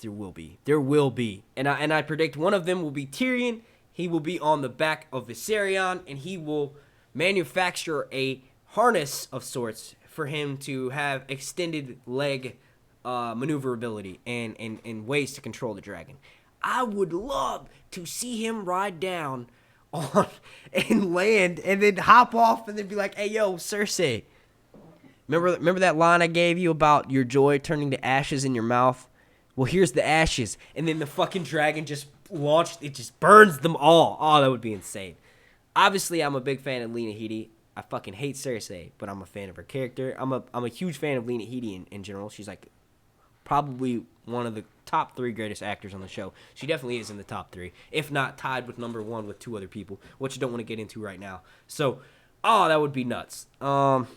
there will be. There will be. And I predict one of them will be Tyrion. He will be on the back of Viserion, and he will manufacture a harness of sorts for him to have extended leg maneuverability and ways to control the dragon. I would love to see him ride down on and land and then hop off and then be like, hey, yo, Cersei. Remember that line I gave you about your joy turning to ashes in your mouth? Well, here's the ashes. And then the fucking dragon just launched. It just burns them all. Oh, that would be insane. Obviously, I'm a big fan of Lena Headey. I fucking hate Cersei, but I'm a fan of her character. I'm a huge fan of Lena Headey in general. She's like probably one of the top 3 greatest actors on the show. She definitely is in the top 3, if not tied with number 1 with 2 other people, which I don't want to get into right now. So, that would be nuts. Good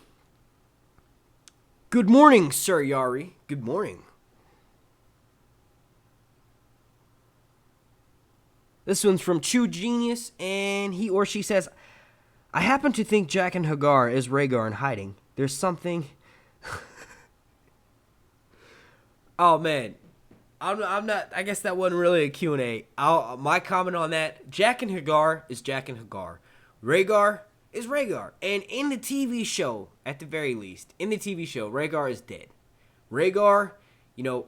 morning, Sir Yari. Good morning. This one's from Chew Genius, and he or she says, I happen to think Jaqen H'ghar is Rhaegar in hiding. There's something... Oh, man. I'm not... I guess that wasn't really a Q&A. My comment on that, Jaqen H'ghar is Jaqen H'ghar. Rhaegar is Rhaegar. And in the TV show, at the very least, in the TV show, Rhaegar is dead. Rhaegar, you know...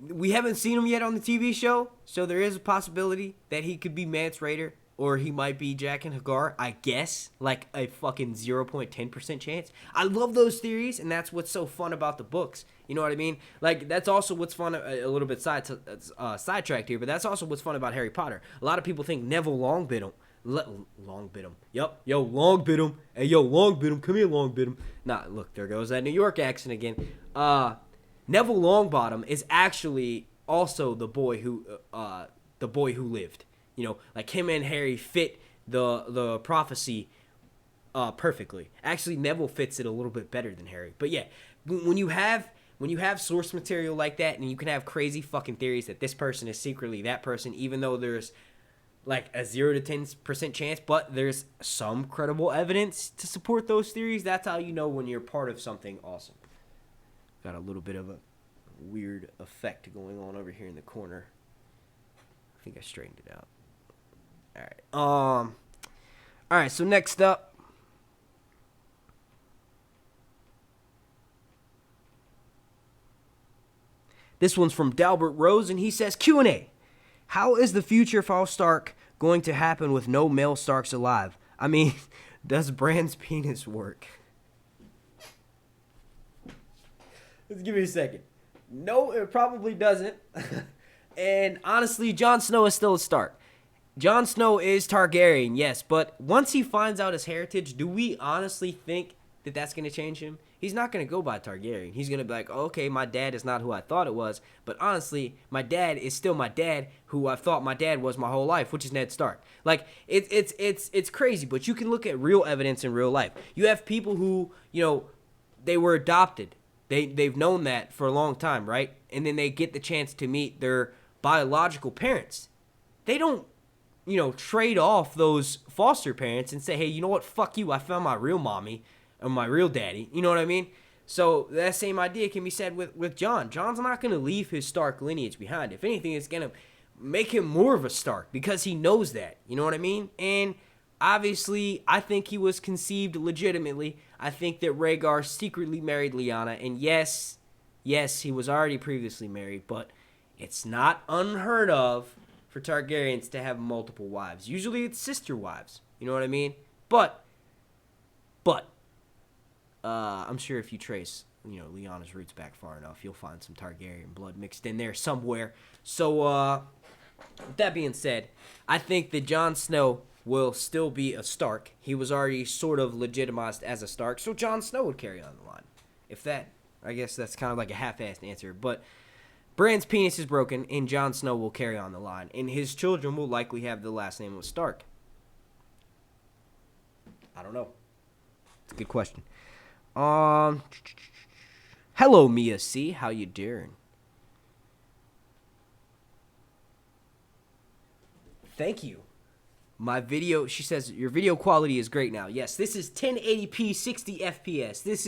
We haven't seen him yet on the TV show, so there is a possibility that he could be Mance Rayder, or he might be Jaqen H'ghar, I guess, like a fucking 0.10% chance. I love those theories, and that's what's so fun about the books. You know what I mean? Like, that's also what's fun, a little bit sidetracked here, but that's also what's fun about Harry Potter. A lot of people think Neville Longbottom. Longbottom. Yup. Yo, Longbottom. Hey, yo, Longbottom. Come here, Longbottom. Nah, look, there goes that New York accent again. Neville Longbottom is actually also the boy who lived. You know, like him and Harry fit the prophecy perfectly. Actually, Neville fits it a little bit better than Harry. But yeah, when you have source material like that, and you can have crazy fucking theories that this person is secretly that person, even though there's like a 0 to 10% chance, but there's some credible evidence to support those theories. That's how you know when you're part of something awesome. Got a little bit of a weird effect going on over here in the corner. I think I straightened it out. All right, so next up, this one's from Dalbert Rose, and he says, Q&A. How is the future of House Stark going to happen with no male Starks alive? I mean, does Bran's penis work? Let's give me a second. No, it probably doesn't. And honestly, Jon Snow is still a Stark. Jon Snow is Targaryen, yes, but once he finds out his heritage, do we honestly think that that's going to change him? He's not going to go by Targaryen. He's going to be like, oh, okay, my dad is not who I thought it was, but honestly, my dad is still my dad, who I thought my dad was my whole life, which is Ned Stark. Like, it's crazy, but you can look at real evidence in real life. You have people who, they were adopted. They've known that for a long time, right? And then they get the chance to meet their biological parents. They don't, trade off those foster parents and say, hey, you know what? Fuck you. I found my real mommy or my real daddy. You know what I mean? So that same idea can be said with Jon. Jon's not going to leave his Stark lineage behind. If anything, it's going to make him more of a Stark because he knows that. You know what I mean? And obviously, I think he was conceived legitimately. I think that Rhaegar secretly married Lyanna. And yes, he was already previously married, but it's not unheard of for Targaryens to have multiple wives. Usually it's sister wives. You know what I mean? But I'm sure if you trace, Lyanna's roots back far enough, you'll find some Targaryen blood mixed in there somewhere. So, with that being said, I think that Jon Snow will still be a Stark. He was already sort of legitimized as a Stark, so Jon Snow would carry on the line. I guess that's kind of like a half-assed answer, but Bran's penis is broken, and Jon Snow will carry on the line, and his children will likely have the last name of Stark. I don't know. It's a good question. Hello, Mia C. How you doing? Thank you. My video, she says, your video quality is great now. Yes, this is 1080p 60 FPS. This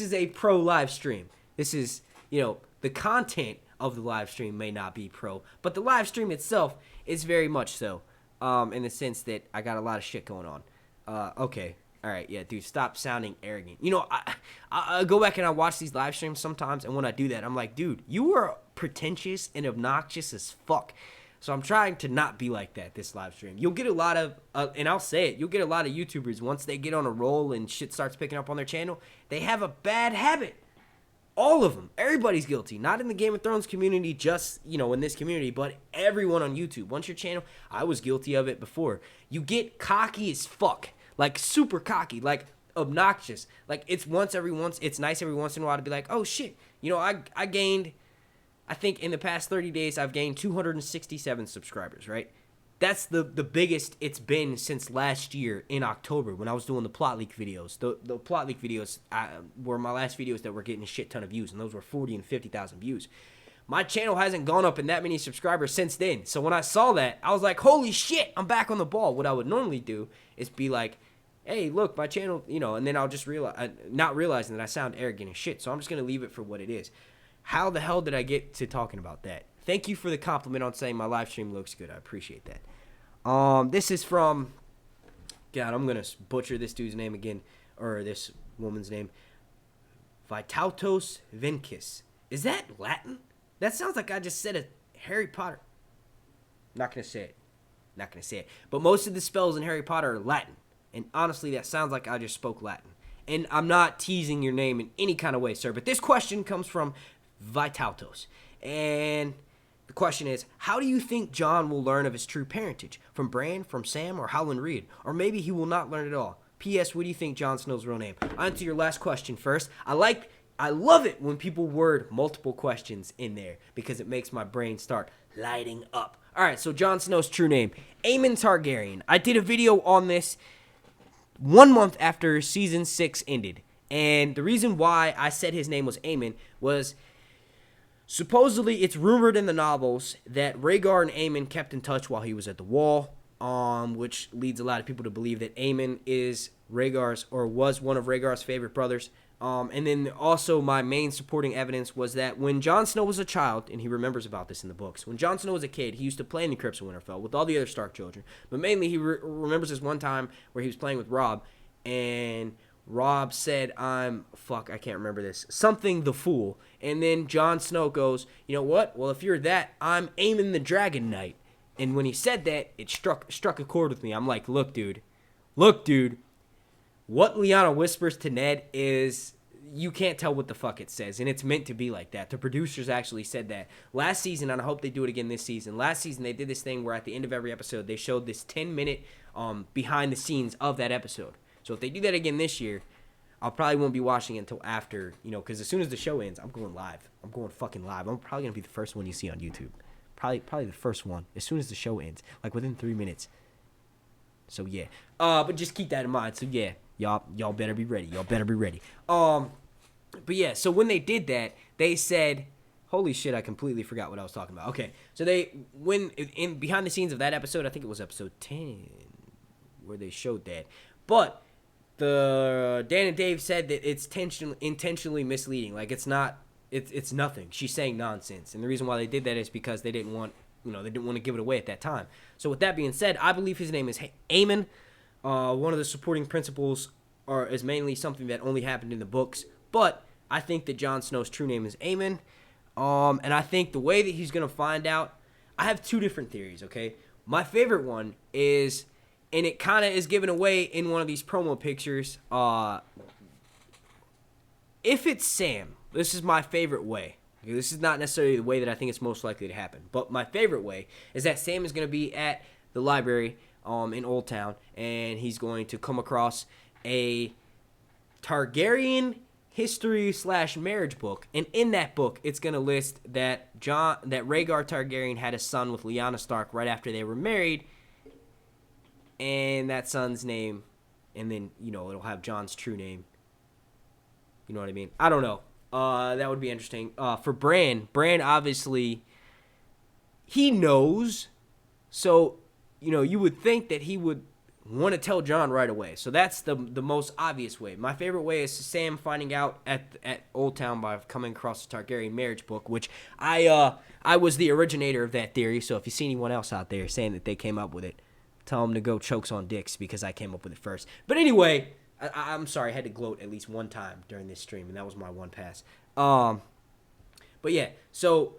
is a pro live stream. This is, the content of the live stream may not be pro, but the live stream itself is very much so, in the sense that I got a lot of shit going on. Okay. All right, yeah, dude, stop sounding arrogant. I go back and I watch these live streams sometimes, and when I do that, I'm like, dude, you are pretentious and obnoxious as fuck. So I'm trying to not be like that this live stream. You'll get a lot of, and I'll say it, you'll get a lot of YouTubers, once they get on a roll and shit starts picking up on their channel, they have a bad habit. All of them. Everybody's guilty. Not in the Game of Thrones community, just, in this community, but everyone on YouTube. Once your channel, I was guilty of it before. You get cocky as fuck. Like, super cocky. Like, obnoxious. Like, it's nice every once in a while to be like, oh, shit. I gained, I think in the past 30 days, I've gained 267 subscribers, right? That's the biggest it's been since last year in October when I was doing the plot leak videos. The plot leak videos were my last videos that were getting a shit ton of views, and those were 40 and 50,000 views. My channel hasn't gone up in that many subscribers since then. So when I saw that, I was like, holy shit, I'm back on the ball. What I would normally do is be like, hey, look, my channel, and then I'll just realize, not realizing that I sound arrogant as shit. So I'm just going to leave it for what it is. How the hell did I get to talking about that? Thank you for the compliment on saying my live stream looks good. I appreciate that. This is from, God, I'm going to butcher this dude's name again, or this woman's name. Vitautos Vencis. Is that Latin? That sounds like I just said a Harry Potter. Not going to say it. But most of the spells in Harry Potter are Latin. And honestly, that sounds like I just spoke Latin. And I'm not teasing your name in any kind of way, sir. But this question comes from Vitautos. And the question is, how do you think Jon will learn of his true parentage? From Bran, from Sam, or Howland Reed? Or maybe he will not learn at all. P.S. What do you think Jon Snow's real name? I'll answer your last question first. I love it when people word multiple questions in there because it makes my brain start lighting up. All right, so Jon Snow's true name, Aemon Targaryen. I did a video on this 1 month after Season 6 ended. And the reason why I said his name was Aemon was supposedly it's rumored in the novels that Rhaegar and Aemon kept in touch while he was at the Wall, which leads a lot of people to believe that Aemon is was one of Rhaegar's favorite brothers. And then also my main supporting evidence was that when Jon Snow was a child, and he remembers about this in the books, when Jon Snow was a kid, he used to play in the Crypts of Winterfell with all the other Stark children. But mainly he remembers this one time where he was playing with Robb, and Robb said, I can't remember this, something the fool. And then Jon Snow goes, you know what? Well, if you're that, I'm Aemon the Dragon Knight. And when he said that, it struck a chord with me. I'm like, look, dude. What Lyanna whispers to Ned is, you can't tell what the fuck it says, and it's meant to be like that. The producers actually said that last season, and I hope they do it again this season. Last season, they did this thing where at the end of every episode, they showed this 10-minute behind the scenes of that episode. So if they do that again this year, I probably won't be watching it until after, because as soon as the show ends, I'm going live. I'm going fucking live. I'm probably going to be the first one you see on YouTube. Probably the first one, as soon as the show ends, like within 3 minutes. So yeah, but just keep that in mind. So yeah, y'all better be ready. But yeah, so when they did that, they said, holy shit, I completely forgot what I was talking about. Okay, so when in behind the scenes of that episode, I think it was episode 10, where they showed that. But Dan and Dave said that it's intentionally misleading. Like it's nothing. She's saying nonsense, and the reason why they did that is because they didn't want to give it away at that time. So with that being said, I believe his name is Aemon. One of the supporting principles is mainly something that only happened in the books, but I think that Jon Snow's true name is Aemon. And I think the way that he's going to find out, I have two different theories, okay? My favorite one is, and it kind of is given away in one of these promo pictures, if it's Sam, this is my favorite way. Okay, this is not necessarily the way that I think it's most likely to happen, but my favorite way is that Sam is going to be at the library in Old Town, and he's going to come across a Targaryen history/marriage book, and in that book, it's going to list that Rhaegar Targaryen had a son with Lyanna Stark right after they were married, and that son's name, and then it'll have Jon's true name. You know what I mean? I don't know. That would be interesting. For Bran obviously, he knows, so you would think that he would want to tell Jon right away. So that's the most obvious way. My favorite way is Sam finding out at Old Town by coming across the Targaryen marriage book, which I was the originator of that theory. So if you see anyone else out there saying that they came up with it, tell them to go chokes on dicks because I came up with it first. But anyway, I'm sorry, I had to gloat at least one time during this stream, and that was my one pass. But yeah, so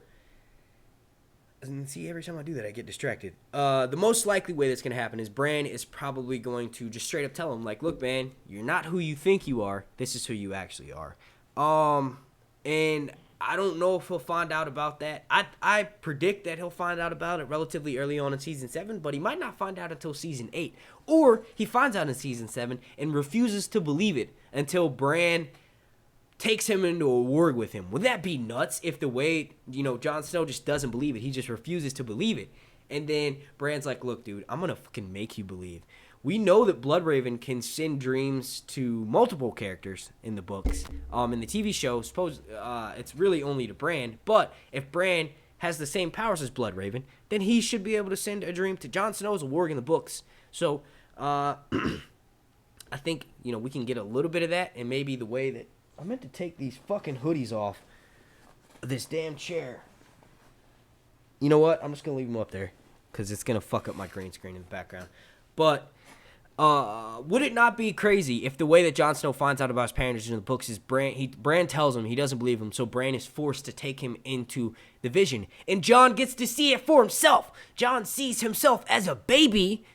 see, every time I do that, I get distracted. The most likely way that's going to happen is Bran is probably going to just straight up tell him, like, look, man, you're not who you think you are. This is who you actually are. And I don't know if he'll find out about that. I predict that he'll find out about it relatively early on in Season 7, but he might not find out until Season 8. Or he finds out in Season 7 and refuses to believe it until Bran takes him into a warg with him. Would that be nuts if the way, Jon Snow just doesn't believe it? He just refuses to believe it. And then Bran's like, look, dude, I'm going to fucking make you believe. We know that Bloodraven can send dreams to multiple characters in the books. In the TV show, it's really only to Bran. But if Bran has the same powers as Bloodraven, then he should be able to send a dream to Jon Snow as a warg in the books. So, I think, we can get a little bit of that, and maybe the way that I meant to take these fucking hoodies off this damn chair. You know what? I'm just going to leave them up there because it's going to fuck up my green screen in the background. But would it not be crazy if the way that Jon Snow finds out about his parentage in the books is Bran tells him he doesn't believe him, so Bran is forced to take him into the vision. And Jon gets to see it for himself. Jon sees himself as a baby.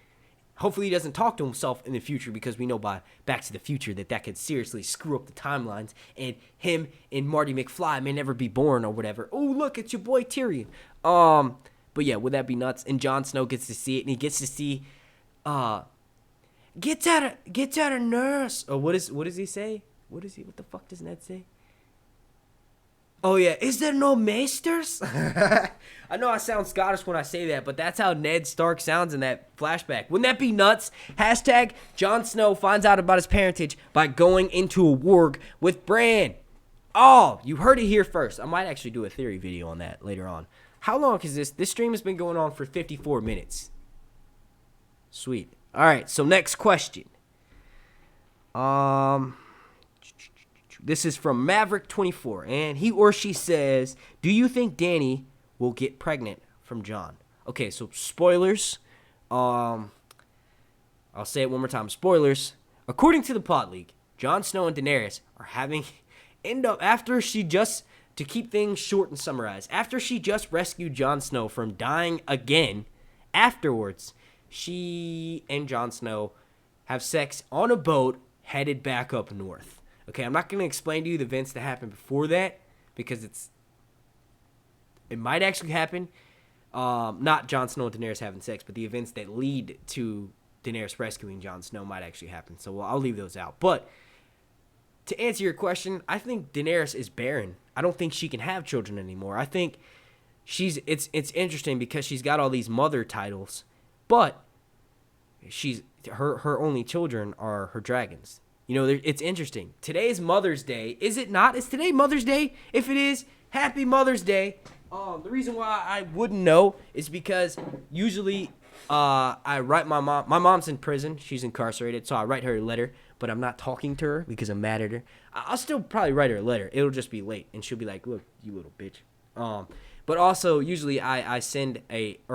Hopefully he doesn't talk to himself in the future because we know by Back to the Future that could seriously screw up the timelines and him and Marty McFly may never be born or whatever. Oh, look, it's your boy Tyrion. But yeah, would that be nuts? And Jon Snow gets to see it, and he gets to see, gets out of nurse. Oh, what does he say? What the fuck does Ned say? Oh yeah, is there no maesters? I know I sound Scottish when I say that, but that's how Ned Stark sounds in that flashback. Wouldn't that be nuts? Hashtag Jon Snow finds out about his parentage by going into a warg with Bran. Oh, you heard it here first. I might actually do a theory video on that later on. How long is this? This stream has been going on for 54 minutes. Sweet. All right, so next question. This is from Maverick24, and he or she says, do you think Dany will get pregnant from Jon? Okay, so spoilers. I'll say it one more time. Spoilers. According to the Pod League, Jon Snow and Daenerys are after she just, to keep things short and summarized, after she just rescued Jon Snow from dying again, afterwards, she and Jon Snow have sex on a boat headed back up north. Okay, I'm not going to explain to you the events that happened before that, because it might actually happen. Not Jon Snow and Daenerys having sex, but the events that lead to Daenerys rescuing Jon Snow might actually happen. So I'll leave those out. But to answer your question, I think Daenerys is barren. I don't think she can have children anymore. I think it's interesting because she's got all these mother titles, but her only children are her dragons. You know, it's interesting. Today's Mother's Day. Is it not? Is today Mother's Day? If it is, happy Mother's Day. The reason why I wouldn't know is because usually I write my mom. My mom's in prison. She's incarcerated, so I write her a letter, but I'm not talking to her because I'm mad at her. I'll still probably write her a letter. It'll just be late, and she'll be like, look, you little bitch. But also usually I send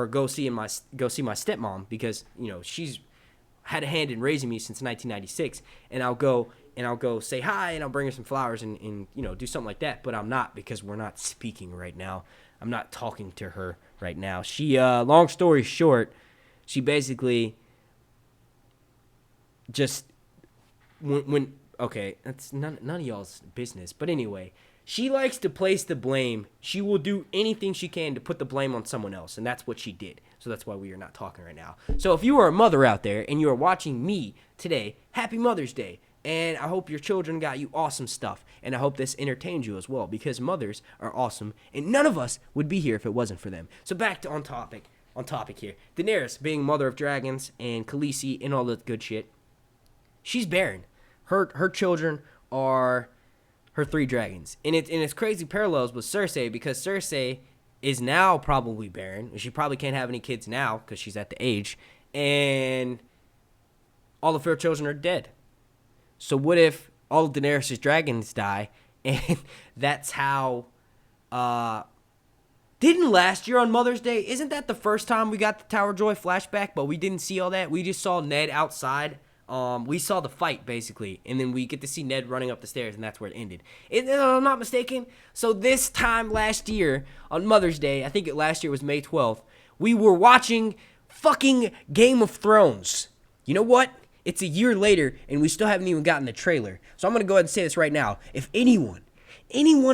go see my stepmom because, you know, she's had a hand in raising me since 1996, and I'll go say hi, and I'll bring her some flowers and you know, do something like that. But I'm not, because we're not speaking right now. I'm not talking to her right now. She long story short, she basically just when okay, that's none of y'all's business, but anyway, she likes to place the blame. She will do anything she can to put the blame on someone else, and that's what she did. So that's why we are not talking right now. So if you are a mother out there and you are watching me today, happy Mother's Day. And I hope your children got you awesome stuff. And I hope this entertains you as well, because mothers are awesome, and none of us would be here if it wasn't for them. So back to on topic here. Daenerys being mother of dragons and Khaleesi and all that good shit. She's barren. Her children are her 3 dragons. And it's crazy parallels with Cersei, because Cersei is now probably barren. She probably can't have any kids now because she's at the age. And all of her children are dead. So what if all of Daenerys' dragons die, and that's how... Didn't last year on Mother's Day, isn't that the first time we got the Tower of Joy flashback, but we didn't see all that? We just saw Ned outside. We saw the fight, basically, and then we get to see Ned running up the stairs, and that's where it ended. If I'm not mistaken, so this time last year, on Mother's Day, I think last year was May 12th, we were watching fucking Game of Thrones. You know what? It's a year later, and we still haven't even gotten the trailer. So I'm going to go ahead and say this right now. If anyone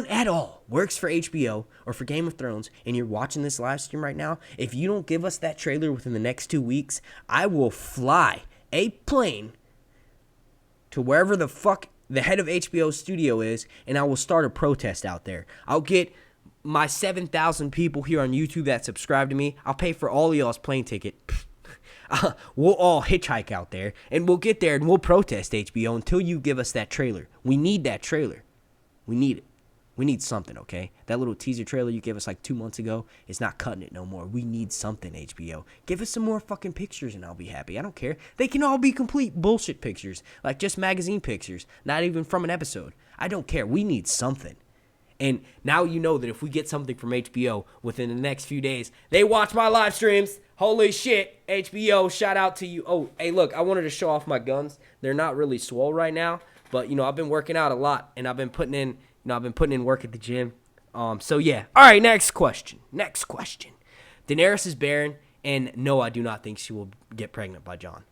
at all works for HBO or for Game of Thrones, and you're watching this live stream right now, if you don't give us that trailer within the next 2 weeks, I will fly a plane to wherever the fuck the head of HBO studio is, and I will start a protest out there. I'll get my 7,000 people here on YouTube that subscribe to me. I'll pay for all of y'all's plane ticket. We'll all hitchhike out there, and we'll get there, and we'll protest HBO until you give us that trailer. We need that trailer. We need it. We need something, okay? That little teaser trailer you gave us like 2 months ago is not cutting it no more. We need something, HBO. Give us some more fucking pictures and I'll be happy. I don't care. They can all be complete bullshit pictures, like just magazine pictures, not even from an episode. I don't care. We need something. And now you know that if we get something from HBO within the next few days, they watch my live streams. Holy shit, HBO, shout out to you. Oh, hey, look, I wanted to show off my guns. They're not really swole right now, but, you know, I've been working out a lot, and I've been putting in work at the gym. So, yeah. All right, next question. Daenerys is barren, and no, I do not think she will get pregnant by Jon.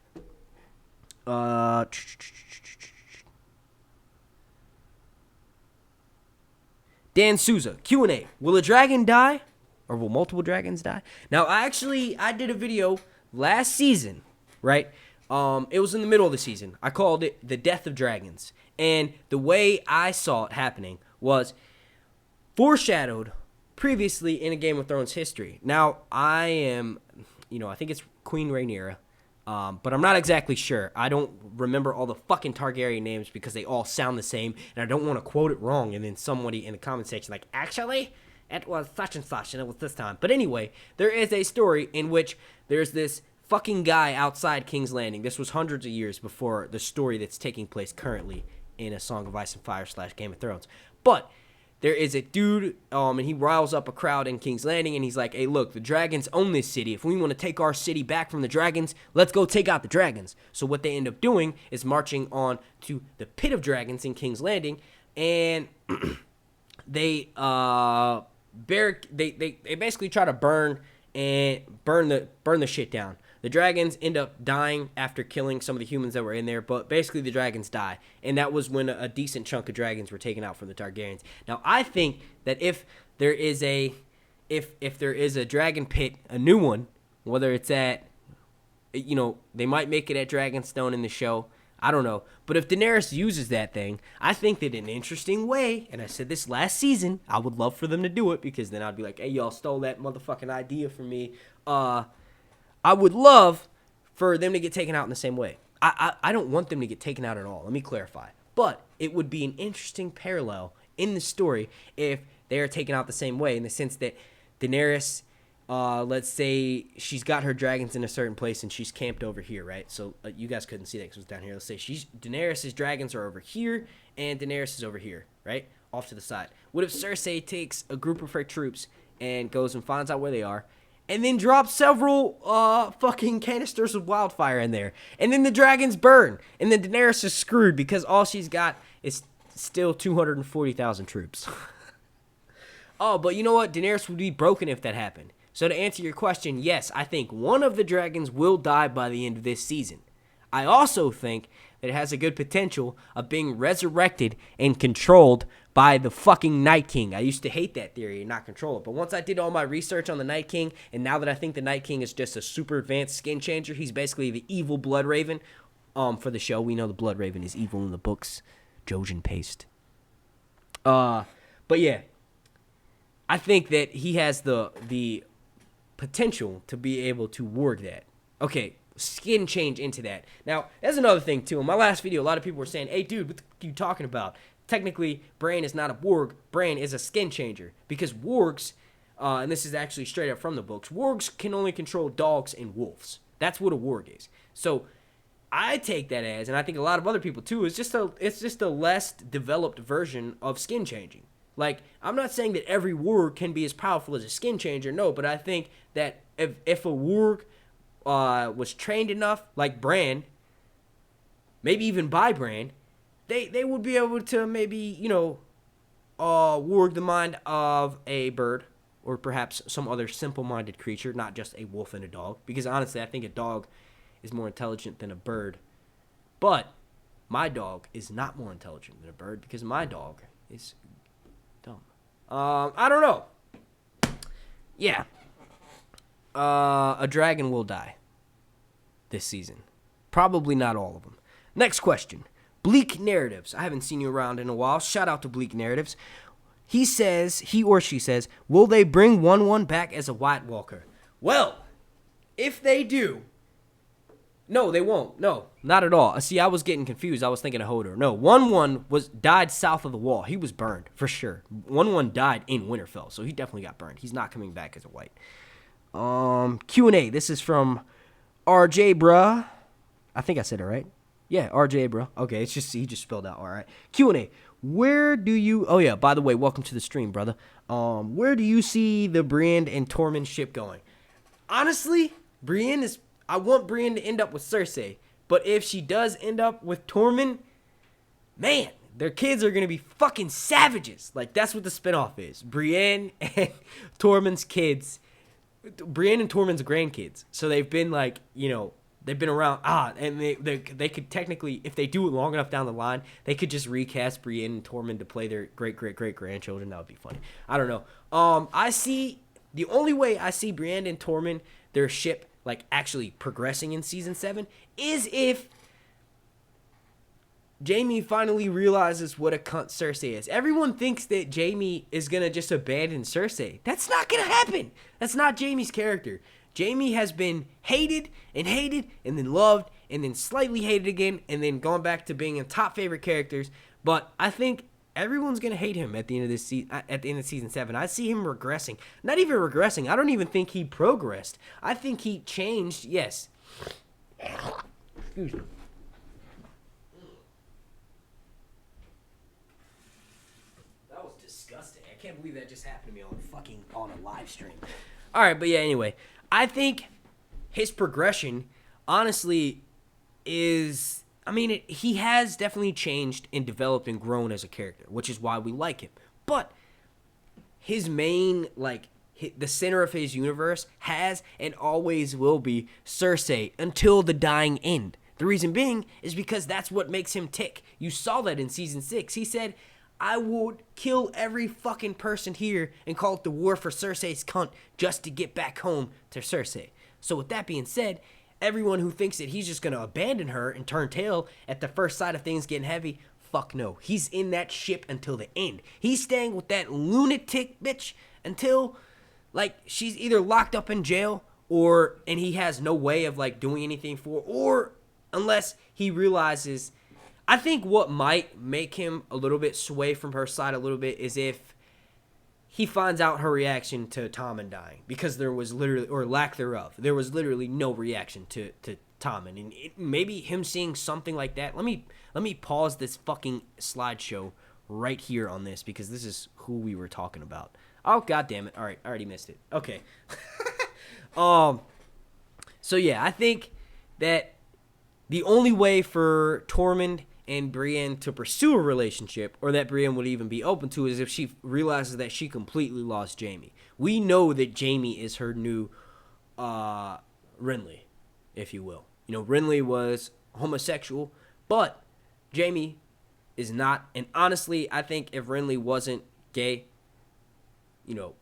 Dan Souza, Q&A. Will a dragon die? Or will multiple dragons die? Now, I did a video last season, right? It was in the middle of the season. I called it The Death of Dragons. And the way I saw it happening was foreshadowed previously in a Game of Thrones history. Now, I think it's Queen Rhaenyra, but I'm not exactly sure. I don't remember all the fucking Targaryen names because they all sound the same, and I don't want to quote it wrong, and then somebody in the comment section like, actually, it was such and such, and it was this time. But anyway, there is a story in which there's this fucking guy outside King's Landing. This was hundreds of years before the story that's taking place currently in A Song of Ice and Fire / Game of Thrones. But there is a dude, and he riles up a crowd in King's Landing, and he's like, hey, look, the dragons own this city. If we want to take our city back from the dragons, let's go take out the dragons. So what they end up doing is marching on to the Pit of Dragons in King's Landing, and they basically try to burn the shit down. The dragons end up dying after killing some of the humans that were in there, but basically the dragons die. And that was when a decent chunk of dragons were taken out from the Targaryens. Now, I think that if there is a dragon pit, a new one, whether it's at, they might make it at Dragonstone in the show. I don't know. But if Daenerys uses that thing, I think that in an interesting way, and I said this last season, I would love for them to do it, because then I'd be like, hey, y'all stole that motherfucking idea from me. I would love for them to get taken out in the same way. I don't want them to get taken out at all. Let me clarify. But it would be an interesting parallel in the story if they are taken out the same way, in the sense that Daenerys, let's say she's got her dragons in a certain place and she's camped over here, right? So you guys couldn't see that because it was down here. Let's say Daenerys' dragons are over here and Daenerys is over here, right? Off to the side. What if Cersei takes a group of her troops and goes and finds out where they are, and then drops several fucking canisters of wildfire in there, and then the dragons burn, and then Daenerys is screwed because all she's got is still 240,000 troops. Oh, but you know what? Daenerys would be broken if that happened. So to answer your question, yes, I think one of the dragons will die by the end of this season. I also think that it has a good potential of being resurrected and controlled by the fucking Night King. I used to hate that theory and not control it. But once I did all my research on the Night King, and now that I think the Night King is just a super advanced skin changer, he's basically the evil Blood Raven for the show. We know the Blood Raven is evil in the books. Jojen paste. But yeah, I think that he has the potential to be able to warg that. Okay, skin change into that. Now, that's another thing, too. In my last video, a lot of people were saying, hey, dude, what are you talking about? Technically, Bran is not a warg. Bran is a skin changer. Because wargs, and this is actually straight up from the books, wargs can only control dogs and wolves. That's what a warg is. So I take that as, and I think a lot of other people too, it's just a less developed version of skin changing. Like, I'm not saying that every warg can be as powerful as a skin changer, no, but I think that if a warg was trained enough, like Bran, maybe even by Bran, they would be able to maybe, warg the mind of a bird, or perhaps some other simple-minded creature, not just a wolf and a dog. Because honestly, I think a dog is more intelligent than a bird. But my dog is not more intelligent than a bird, because my dog is dumb. I don't know. Yeah. A dragon will die this season. Probably not all of them. Next question. Bleak Narratives. I haven't seen you around in a while. Shout out to Bleak Narratives. He or she says, will they bring 1-1 back as a White Walker? Well, if they do, no, they won't. No, not at all. See, I was getting confused. I was thinking of Hodor. No, 1-1 died south of the wall. He was burned, for sure. 1-1 died in Winterfell, so he definitely got burned. He's not coming back as a White. Q&A. This is from RJ, bruh. I think I said it right. Yeah, RJ, bro. Okay, it's just he just spelled out. All right. Q&A. Where do you? Oh yeah. By the way, welcome to the stream, brother. Where do you see the Brienne and Tormund ship going? Honestly, I want Brienne to end up with Cersei, but if she does end up with Tormund, man, their kids are gonna be fucking savages. Like, that's what the spinoff is. Brienne and Tormund's kids. Brienne and Tormund's grandkids. So they've been like, they've been around, and they could technically, if they do it long enough down the line, they could just recast Brienne and Tormund to play their great-great-great-grandchildren. That would be funny. I don't know. The only way I see Brienne and Tormund, their ship, like, actually progressing in Season 7, is if Jaime finally realizes what a cunt Cersei is. Everyone thinks that Jaime is going to just abandon Cersei. That's not going to happen. That's not Jaime's character. Jaime has been hated, and then loved, and then slightly hated again, and then gone back to being in top favorite characters. But I think everyone's gonna hate him at the end of this at the end of Season 7. I see him regressing. Not even regressing. I don't even think he progressed. I think he changed. Yes. Excuse me. can't believe that just happened to me on a live stream. All right, but yeah, anyway, I think his progression, honestly, is... I mean, he has definitely changed and developed and grown as a character, which is why we like him. But his main, the center of his universe has and always will be Cersei until the dying end. The reason being is because that's what makes him tick. You saw that in Season 6. He said, I would kill every fucking person here and call it the war for Cersei's cunt just to get back home to Cersei. So with that being said, everyone who thinks that he's just going to abandon her and turn tail at the first sight of things getting heavy, fuck no. He's in that ship until the end. He's staying with that lunatic bitch until, she's either locked up in jail and he has no way of, doing anything for her, or unless he realizes... I think what might make him a little bit sway from her side a little bit is if he finds out her reaction to Tommen dying, because there was literally, or lack thereof, there was literally no reaction to Tommen, and maybe him seeing something like that. Let me pause this fucking slideshow right here on this, because this is who we were talking about. Oh, god damn it. All right, I already missed it. Okay. So yeah, I think that the only way for Tormund and Brienne to pursue a relationship, or that Brienne would even be open to, is if she realizes that she completely lost Jaime. We know that Jaime is her new Renly, if you will. You know, Renly was homosexual, but Jaime is not. And honestly, I think if Renly wasn't gay, you know,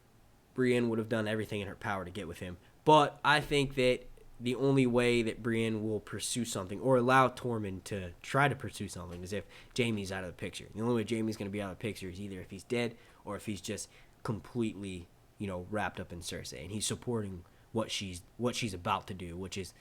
Brienne would have done everything in her power to get with him. But I think that the only way that Brienne will pursue something, or allow Tormund to try to pursue something, is if Jaime's out of the picture. The only way Jaime's going to be out of the picture is either if he's dead, or if he's just completely, you know, wrapped up in Cersei, and he's supporting what she's about to do, which is,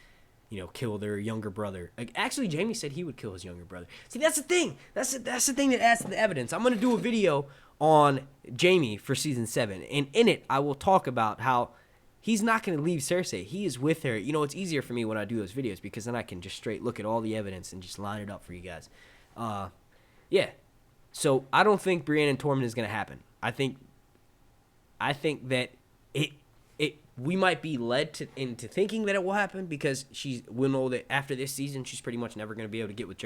you know, kill their younger brother. Actually, Jaime said he would kill his younger brother. See, that's the thing. That's the thing that adds to the evidence. I'm going to do a video on Jaime for Season 7, and in it, I will talk about how he's not going to leave Cersei. He is with her. You know, it's easier for me when I do those videos, because then I can just straight look at all the evidence and just line it up for you guys. Yeah. So I don't think Brienne and Tormund is going to happen. I think that we might be led into thinking that it will happen, because we'll know that after this season, she's pretty much never going to be able to get with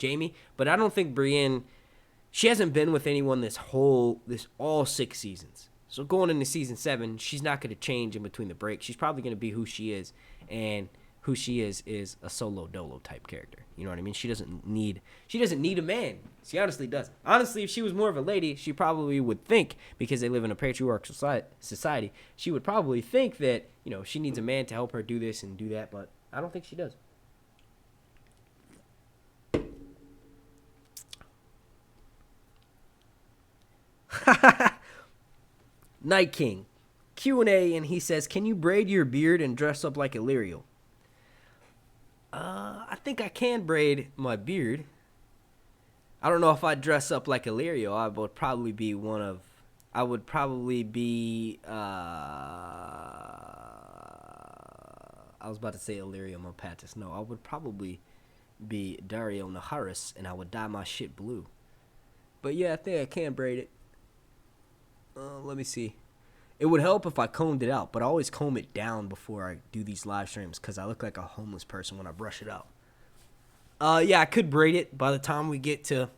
Jaime. But I don't think Brienne, she hasn't been with anyone this all 6 seasons. So going into Season 7, she's not going to change in between the breaks. She's probably going to be who she is, and who she is a solo dolo type character. You know what I mean? She doesn't need a man. She honestly doesn't. Honestly, if she was more of a lady, she probably would think, because they live in a patriarchal society, she would probably think that, you know, she needs a man to help her do this and do that, but I don't think she does. Night King, Q&A, and he says, can you braid your beard and dress up like Illyrio? I think I can braid my beard. I don't know if I'd dress up like Illyrio. I was about to say Illyrio Mopatis. No, I would probably be Dario Naharis, and I would dye my shit blue. But yeah, I think I can braid it. Let me see. It would help if I combed it out, but I always comb it down before I do these live streams, because I look like a homeless person when I brush it out. Yeah, I could braid it by the time we get to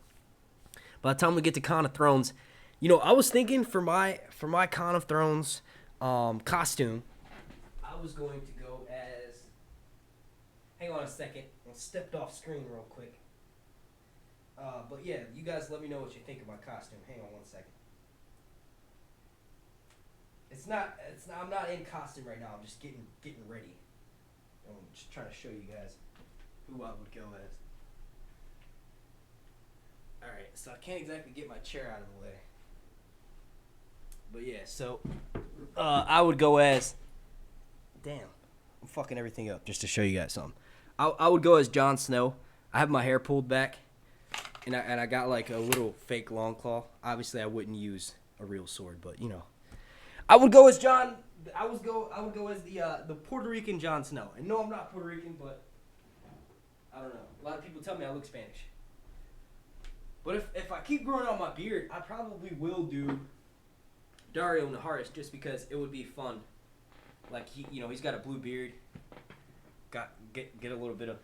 Con of Thrones. You know, I was thinking for my Con of Thrones costume, I was going to go as... Hang on a second. I stepped off screen real quick. But yeah, you guys let me know what you think of my costume. Hang on one second. I'm not in costume right now. I'm just getting ready. I'm just trying to show you guys who I would go as. Alright, so I can't exactly get my chair out of the way. But yeah, so I would go as... Damn, I'm fucking everything up just to show you guys something. I would go as Jon Snow. I have my hair pulled back, and I got like a little fake long claw. Obviously, I wouldn't use a real sword, but you know. I would go as I would go as the Puerto Rican Jon Snow. And no, I'm not Puerto Rican, but I don't know. A lot of people tell me I look Spanish. But if I keep growing out my beard, I probably will do Daario Naharis just because it would be fun. Like he's got a blue beard. Get a little bit of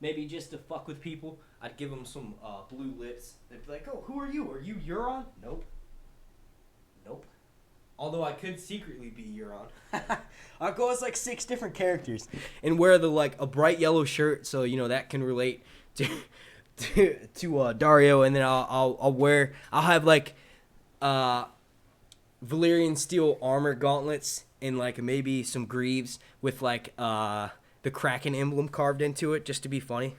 maybe just to fuck with people. I'd give him some blue lips. They'd be like, "Oh, who are you? Are you Euron?" Nope. Although I could secretly be Euron. I'll go as like 6 different characters and wear a bright yellow shirt, so that can relate to Daario, and then I'll have like Valyrian steel armor gauntlets and like maybe some greaves with like the Kraken emblem carved into it just to be funny.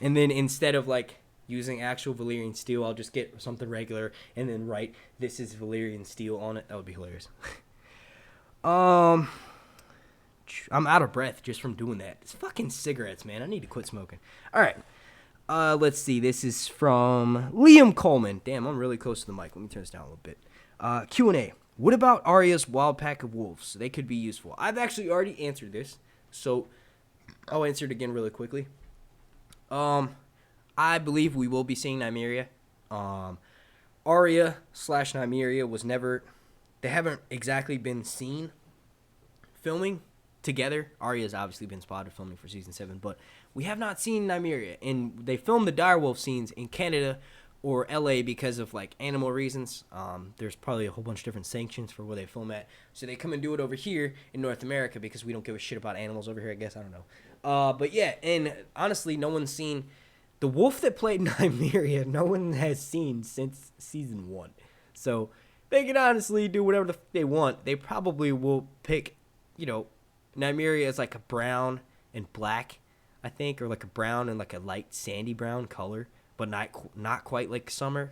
And then instead of like using actual Valyrian steel, I'll just get something regular and then write "This is Valyrian steel" on it. That would be hilarious. I'm out of breath just from doing that. It's fucking cigarettes, man. I need to quit smoking. All right. Let's see. This is from Liam Coleman. Damn, I'm really close to the mic. Let me turn this down a little bit. Q&A. What about Arya's wild pack of wolves? They could be useful. I've actually already answered this, so I'll answer it again really quickly. I believe we will be seeing Nymeria. Arya/Nymeria was never... They haven't exactly been seen filming together. Arya's obviously been spotted filming for season 7, but we have not seen Nymeria. And they filmed the direwolf scenes in Canada or LA because of like animal reasons. There's probably a whole bunch of different sanctions for where they film at. So they come and do it over here in North America because we don't give a shit about animals over here, I guess. I don't know. But yeah, and honestly, no one's seen... The wolf that played Nymeria, no one has seen since season 1. So they can honestly do whatever they want. They probably will pick, Nymeria as like a brown and black, I think, or like a brown and like a light sandy brown color, but not quite like summer.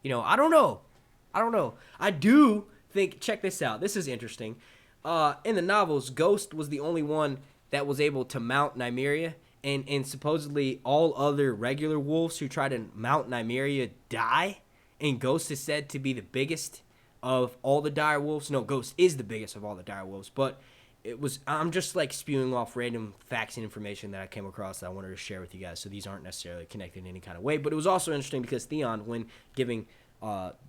I don't know. I do think, check this out. This is interesting. In the novels, Ghost was the only one that was able to mount Nymeria. And supposedly all other regular wolves who try to mount Nymeria die. And Ghost is said to be the biggest of all the dire wolves. No, Ghost is the biggest of all the dire wolves. But I'm just like spewing off random facts and information that I came across that I wanted to share with you guys. So these aren't necessarily connected in any kind of way. But it was also interesting because Theon, when giving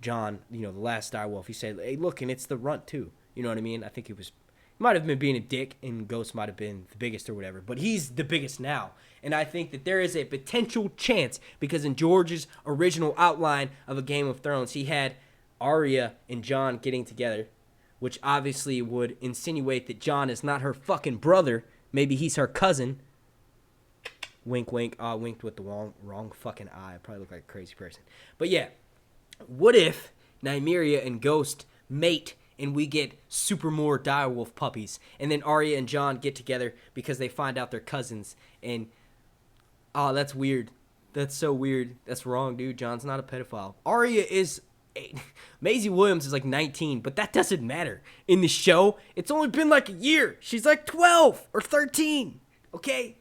Jon, the last dire wolf, he said, "Hey, look, and it's the runt too." You know what I mean? I think it was... might have been being a dick, and Ghost might have been the biggest or whatever, but he's the biggest now. And I think that there is a potential chance, because in George's original outline of A Game of Thrones, he had Arya and Jon getting together, which obviously would insinuate that Jon is not her fucking brother. Maybe he's her cousin. Wink, wink. Winked with the wrong fucking eye. I probably look like a crazy person. But yeah, what if Nymeria and Ghost mate and we get super more direwolf puppies, and then Arya and Jon get together because they find out they're cousins, and that's weird. That's so weird. That's wrong, dude. Jon's not a pedophile. Arya is... Maisie Williams is like 19, but that doesn't matter. In the show, it's only been like a year. She's like 12 or 13, okay?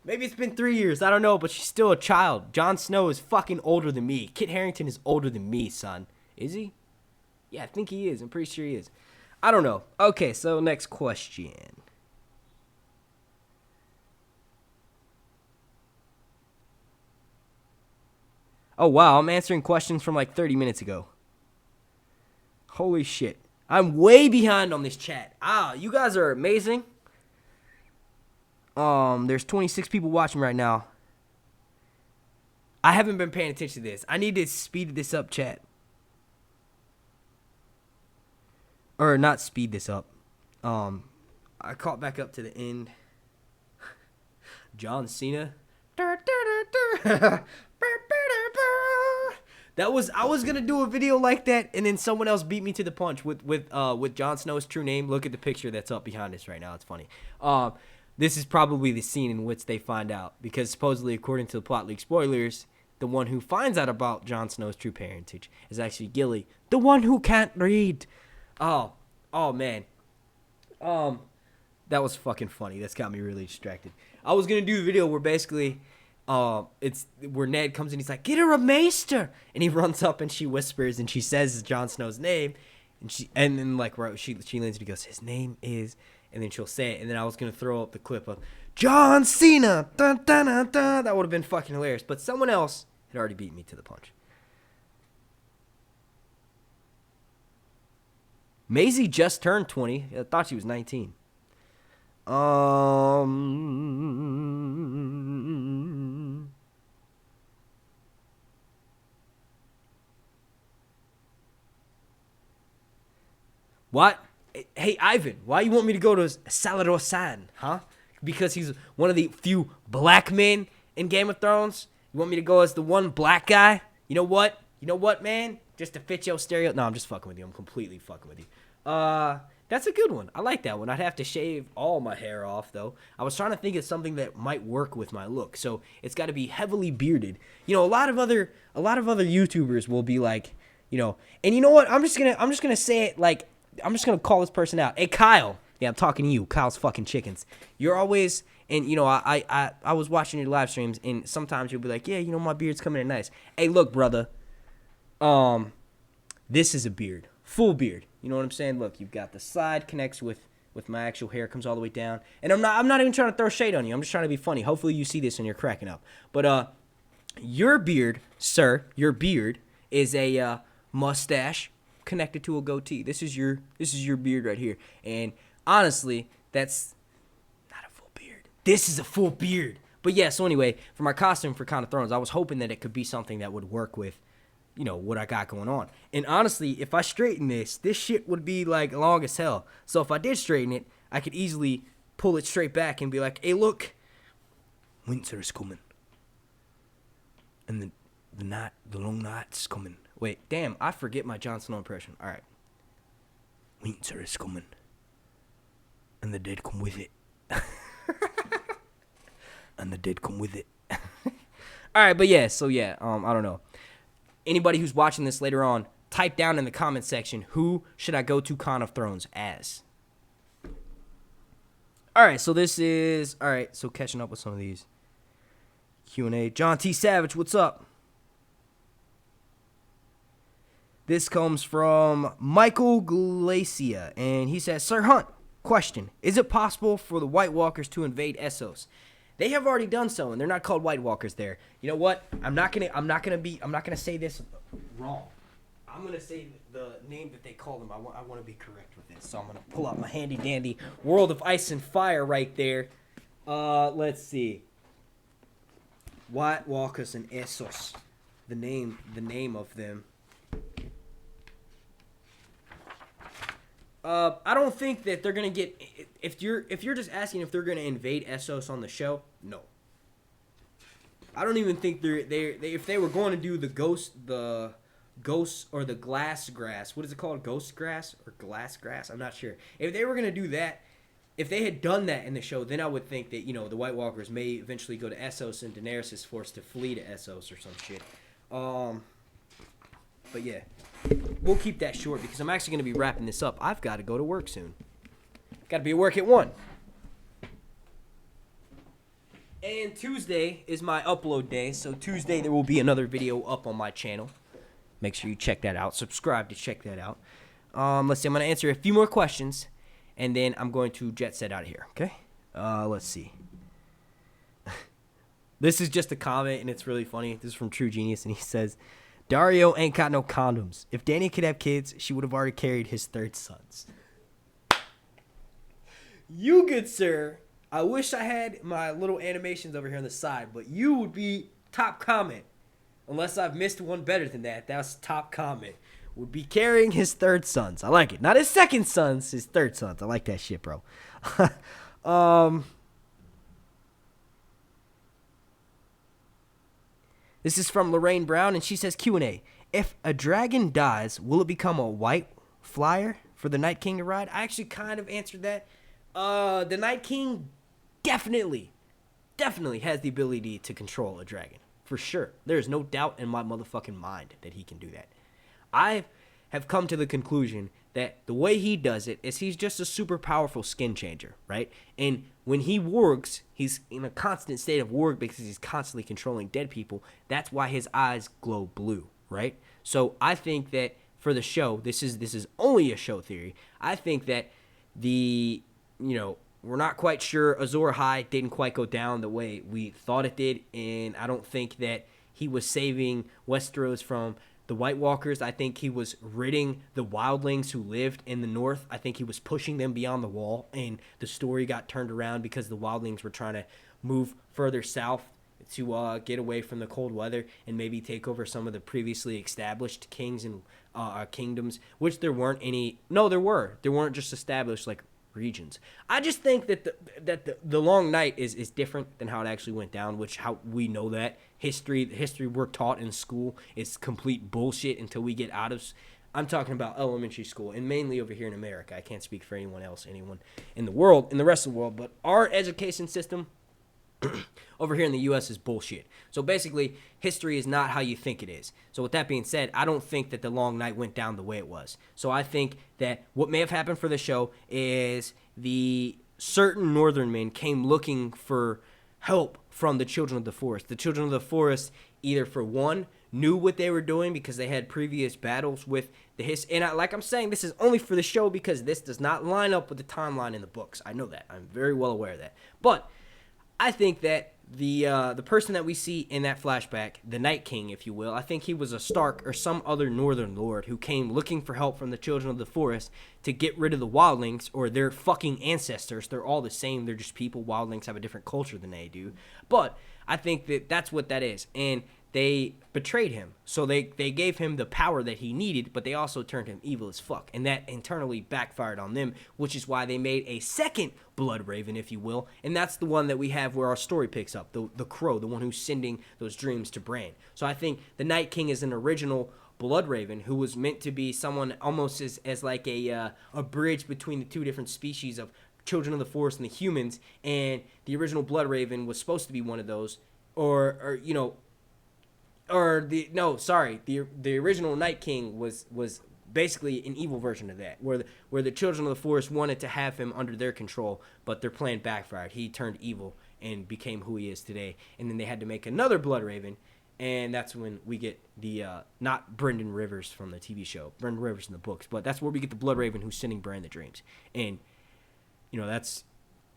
Maybe it's been 3 years. I don't know, but she's still a child. Jon Snow is fucking older than me. Kit Harington is older than me, son. Is he? Yeah, I think he is. I'm pretty sure he is. I don't know. Okay, so next question. Oh, wow. I'm answering questions from like 30 minutes ago. Holy shit. I'm way behind on this chat. You guys are amazing. There's 26 people watching right now. I haven't been paying attention to this. I need to speed this up, chat. Or not speed this up. I caught back up to the end. John Cena. I was gonna do a video like that, and then someone else beat me to the punch with Jon Snow's true name. Look at the picture that's up behind us right now. It's funny. This is probably the scene in which they find out, because supposedly, according to the plot leak spoilers, the one who finds out about Jon Snow's true parentage is actually Gilly, the one who can't read. Oh man. That was fucking funny. That's got me really distracted. I was gonna do a video where basically, it's where Ned comes in. He's like, "Get her a maester," and he runs up and she whispers and she says Jon Snow's name, and then like she leans and he goes, "His name is," and then she'll say it, and then I was gonna throw up the clip of John Cena. Dun, dun, dun, dun. That would have been fucking hilarious, but someone else had already beat me to the punch. Maisie just turned 20. I thought she was 19. What? Hey, Ivan, why you want me to go to Salarosan, huh? Because he's one of the few black men in Game of Thrones? You want me to go as the one black guy? You know what? You know what, man? Just to fit your stereo. No, I'm just fucking with you. I'm completely fucking with you. That's a good one. I like that one. I'd have to shave all my hair off, though. I was trying to think of something that might work with my look. So it's got to be heavily bearded. You know, a lot of other YouTubers will be like, you know, and you know what? I'm just gonna say it like, I'm just gonna call this person out. Hey, Kyle. Yeah, I'm talking to you. Kyle's fucking chickens. You're always, and you know, I was watching your live streams, and sometimes you'll be like, yeah, you know, my beard's coming in nice. Hey, look, brother. This is a beard, full beard. You know what I'm saying? Look, you've got the side connects with my actual hair, comes all the way down, and I'm not even trying to throw shade on you. I'm just trying to be funny. Hopefully you see this and you're cracking up. But your beard, sir, your beard is a mustache connected to a goatee. This is your beard right here, and honestly, that's not a full beard. This is a full beard. But yeah, so anyway, for my costume for Count of Thrones, I was hoping that it could be something that would work with, you know, what I got going on. And honestly, if I straighten this shit would be like long as hell. So if I did straighten it, I could easily pull it straight back and be like, hey, look, winter is coming. And the long night's coming. Wait, damn, I forget my Jon Snow impression. All right. Winter is coming. And the dead come with it. And the dead come with it. All right, but yeah, so yeah, I don't know. Anybody who's watching this later on, type down in the comment section, who should I go to Con of Thrones as? All right, so so catching up with some of these Q&A. John T. Savage, what's up? This comes from Michael Glacia, and he says, Sir Hunt, question, is it possible for the White Walkers to invade Essos? They have already done so, and they're not called White Walkers there. You know what? I'm not gonna say this wrong. I'm gonna say the name that they call them. I want to be correct with this, so I'm gonna pull out my handy dandy World of Ice and Fire right there. Let's see. White Walkers and Essos. The name of them. I don't think that they're gonna get. If you're just asking if they're gonna invade Essos on the show, no. I don't even think they if they were going to do the ghost or the glass grass. What is it called? Ghost grass or glass grass? I'm not sure. If they were gonna do that, if they had done that in the show, then I would think that, you know, the White Walkers may eventually go to Essos and Daenerys is forced to flee to Essos or some shit. But yeah, we'll keep that short because I'm actually going to be wrapping this up. I've got to go to work soon. Got to be at work at 1. And Tuesday is my upload day, so Tuesday there will be another video up on my channel. Make sure you check that out. Subscribe to check that out. Let's see. I'm going to answer a few more questions, and then I'm going to jet set out of here, okay? Let's see. This is just a comment, and it's really funny. This is from True Genius, and he says, Dario ain't got no condoms. If Dany could have kids, she would have already carried his 3rd sons. You, good sir, I wish I had my little animations over here on the side, but you would be top comment. Unless I've missed one better than that. That's top comment. Would be carrying his 3rd sons. I like it. Not his 2nd sons, his 3rd sons. I like that shit, bro. This is from Lorraine Brown, and she says, Q&A. If a dragon dies, will it become a white flyer for the Night King to ride? I actually kind of answered that. The Night King definitely has the ability to control a dragon. For sure. There's no doubt in my motherfucking mind that he can do that. I have come to the conclusion that the way he does it is he's just a super powerful skin changer, right? And when he wargs, he's in a constant state of warg because he's constantly controlling dead people. That's why his eyes glow blue, right? So I think that for the show, this is only a show theory. I think that we're not quite sure. Azor Ahai didn't quite go down the way we thought it did, and I don't think that he was saving Westeros from the White Walkers. I think he was ridding the wildlings who lived in the north. I think he was pushing them beyond the wall, and the story got turned around because the wildlings were trying to move further south to get away from the cold weather and maybe take over some of the previously established kings and kingdoms, which there weren't any. No, there were. There weren't just established like regions. I just think that the Long Night is different than how it actually went down, which how we know that the history we're taught in school is complete bullshit until we get out of. I'm talking about elementary school and mainly over here in America. I can't speak for anyone else, anyone in the world, in the rest of the world, but our education system over here in the U.S. is bullshit. So basically, history is not how you think it is. So with that being said, I don't think that the Long Night went down the way it was. So I think that what may have happened for the show is the certain northern men came looking for help from the Children of the Forest. The Children of the Forest either, for one, knew what they were doing because they had previous battles with the history. And like I'm saying, this is only for the show because this does not line up with the timeline in the books. I know that. I'm very well aware of that. But I think that the person that we see in that flashback, the Night King, if you will, I think he was a Stark or some other northern lord who came looking for help from the Children of the Forest to get rid of the wildlings or their fucking ancestors. They're all the same. They're just people. Wildlings have a different culture than they do. But I think that that's what that is. And they betrayed him. So they gave him the power that he needed, but they also turned him evil as fuck. And that internally backfired on them, which is why they made a second Blood Raven, if you will. And that's the one that we have where our story picks up, the Crow, the one who's sending those dreams to Bran. So I think the Night King is an original Blood Raven who was meant to be someone almost as like a bridge between the two different species of Children of the Forest and the humans. And the original Blood Raven was supposed to be one of those, the original Night King was basically an evil version of that, where the Children of the Forest wanted to have him under their control, but their plan backfired. He turned evil and became who he is today. And then they had to make another Blood Raven, and that's when we get the not Brendan Rivers from the TV show, Brendan Rivers in the books, but that's where we get the Blood Raven who's sending Bran the dreams. And that's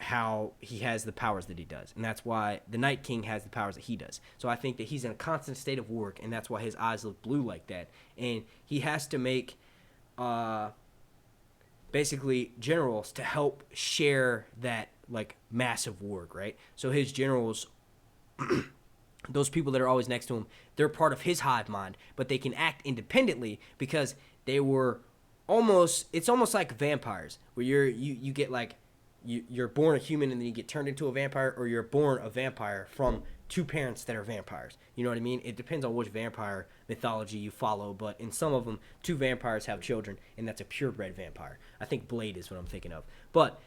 how he has the powers that he does, and that's why the Night King has the powers that he does. So I think that he's in a constant state of work, and that's why his eyes look blue like that. And he has to make basically generals to help share that like massive warg, right? So his generals, those people that are always next to him, they're part of his hive mind, but they can act independently because they were it's almost like vampires, where you get like you're born a human and then you get turned into a vampire, or you're born a vampire from two parents that are vampires. You know what I mean? It depends on which vampire mythology you follow, but in some of them, two vampires have children, and that's a purebred vampire. I think Blade is what I'm thinking of. But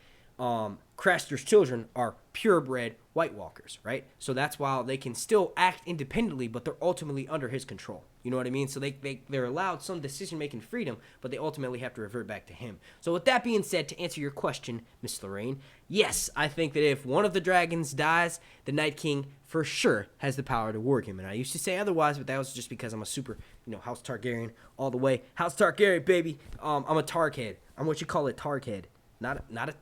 Craster's children are purebred White Walkers, right? So that's why they can still act independently, but they're ultimately under his control. You know what I mean? So they're allowed some decision-making freedom, but they ultimately have to revert back to him. So with that being said, to answer your question, Miss Lorraine, yes, I think that if one of the dragons dies, the Night King for sure has the power to warg him. And I used to say otherwise, but that was just because I'm a super, House Targaryen all the way. House Targaryen, baby. I'm a Targ head. I'm what you call a Targ head. Not a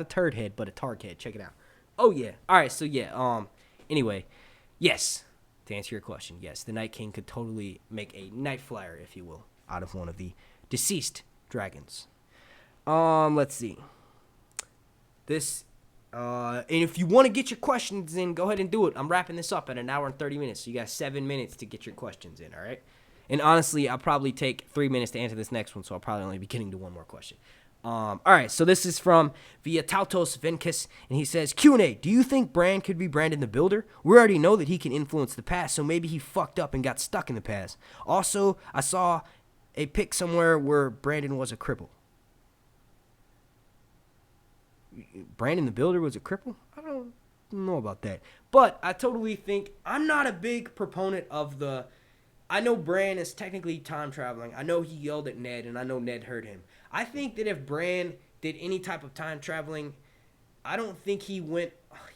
turd head, but a Targ head. Check it out. Oh yeah. All right. So yeah. Anyway, yes. To answer your question, yes, the Night King could totally make a Night Flyer, if you will, out of one of the deceased dragons. Let's see. This. And if you want to get your questions in, go ahead and do it. I'm wrapping this up at 1 hour and 30 minutes, so you got 7 minutes to get your questions in. All right. And honestly, I'll probably take 3 minutes to answer this next one, so I'll probably only be getting to one more question. All right, so this is from via Tautos Venkus, and he says, Q&A, do you think Bran could be Brandon the Builder? We already know that he can influence the past, so maybe he fucked up and got stuck in the past. Also, I saw a pic somewhere where Brandon was a cripple. Brandon the Builder was a cripple? I don't know about that. But I totally think, I'm not a big proponent of I know Bran is technically time traveling. I know he yelled at Ned, and I know Ned heard him. I think that if Bran did any type of time traveling, I don't think he went...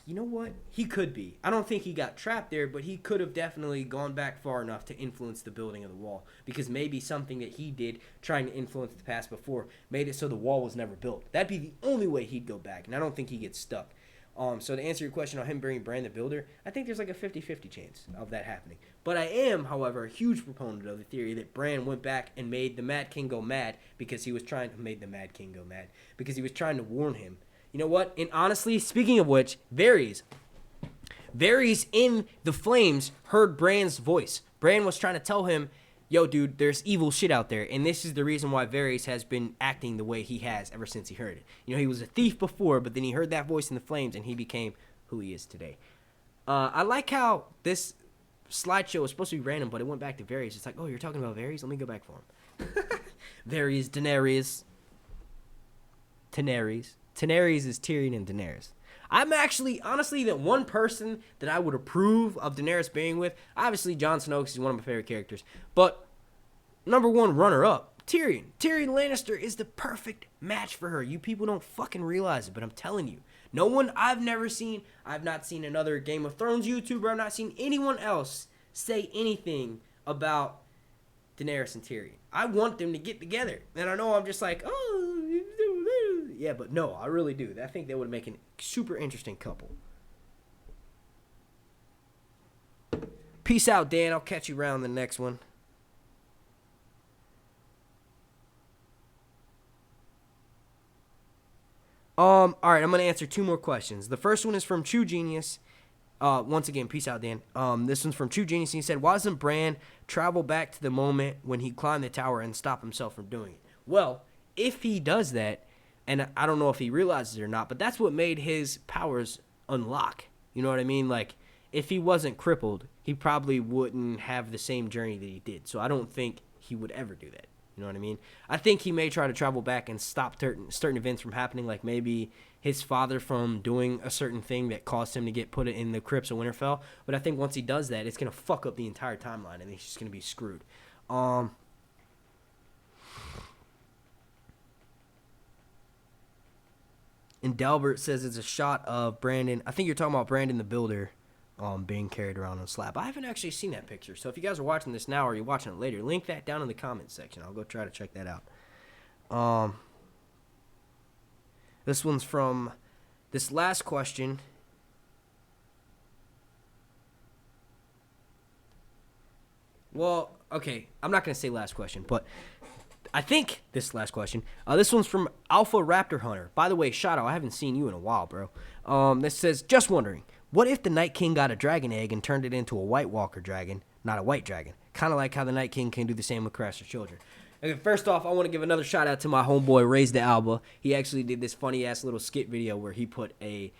You know what? He could be. I don't think he got trapped there, but he could have definitely gone back far enough to influence the building of the wall. Because maybe something that he did, trying to influence the past before, made it so the wall was never built. That'd be the only way he'd go back, and I don't think he gets stuck. So to answer your question on him bringing Bran the Builder, I think there's like a 50-50 chance of that happening. But I am, however, a huge proponent of the theory that Bran went back and made the Mad King go mad because he was trying to warn him. You know what? And honestly, speaking of which, Varys in the flames heard Bran's voice. Bran was trying to tell him, yo, dude, there's evil shit out there. And this is the reason why Varys has been acting the way he has ever since he heard it. You know, he was a thief before, but then he heard that voice in the flames, and he became who he is today. I like how this slideshow was supposed to be random, but it went back to Varys. It's like, oh, you're talking about Varys? Let me go back for him. Varys, Daenerys. Daenerys is Tyrion and Daenerys. I'm actually, honestly, the one person that I would approve of Daenerys being with, obviously Jon Snow, because he's one of my favorite characters, but number one runner-up, Tyrion. Tyrion Lannister is the perfect match for her. You people don't fucking realize it, but I'm telling you. No one I've not seen another Game of Thrones YouTuber, I've not seen anyone else say anything about Daenerys and Tyrion. I want them to get together. And I know I'm just like, oh, yeah, but no, I really do. I think they would make a super interesting couple. Peace out, Dan. I'll catch you around the next one. All right, I'm going to answer 2 more questions. The first one is from True Genius. Once again, peace out, Dan. This one's from True Genius. He said, why doesn't Bran travel back to the moment when he climbed the tower and stop himself from doing it? Well, if he does that, and I don't know if he realizes it or not, but that's what made his powers unlock. You know what I mean? Like, if he wasn't crippled, he probably wouldn't have the same journey that he did. So I don't think he would ever do that. You know what I mean? I think he may try to travel back and stop certain events from happening, like maybe his father from doing a certain thing that caused him to get put in the Crypts of Winterfell. But I think once he does that, it's going to fuck up the entire timeline, and he's just going to be screwed. And Delbert says it's a shot of Brandon. I think you're talking about Brandon the Builder being carried around on a slab. I haven't actually seen that picture. So if you guys are watching this now or you're watching it later, link that down in the comments section. I'll go try to check that out. This one's from this last question. Well, okay. I'm not going to say last question, but I think this last question. This one's from Alpha Raptor Hunter. By the way, shout out. I haven't seen you in a while, bro. This says, just wondering, what if the Night King got a dragon egg and turned it into a White Walker dragon, not a white dragon? Kind of like how the Night King can do the same with Craster's children. Okay, first off, I want to give another shout out to my homeboy, Raise the Alba. He actually did this funny ass little skit video where he put a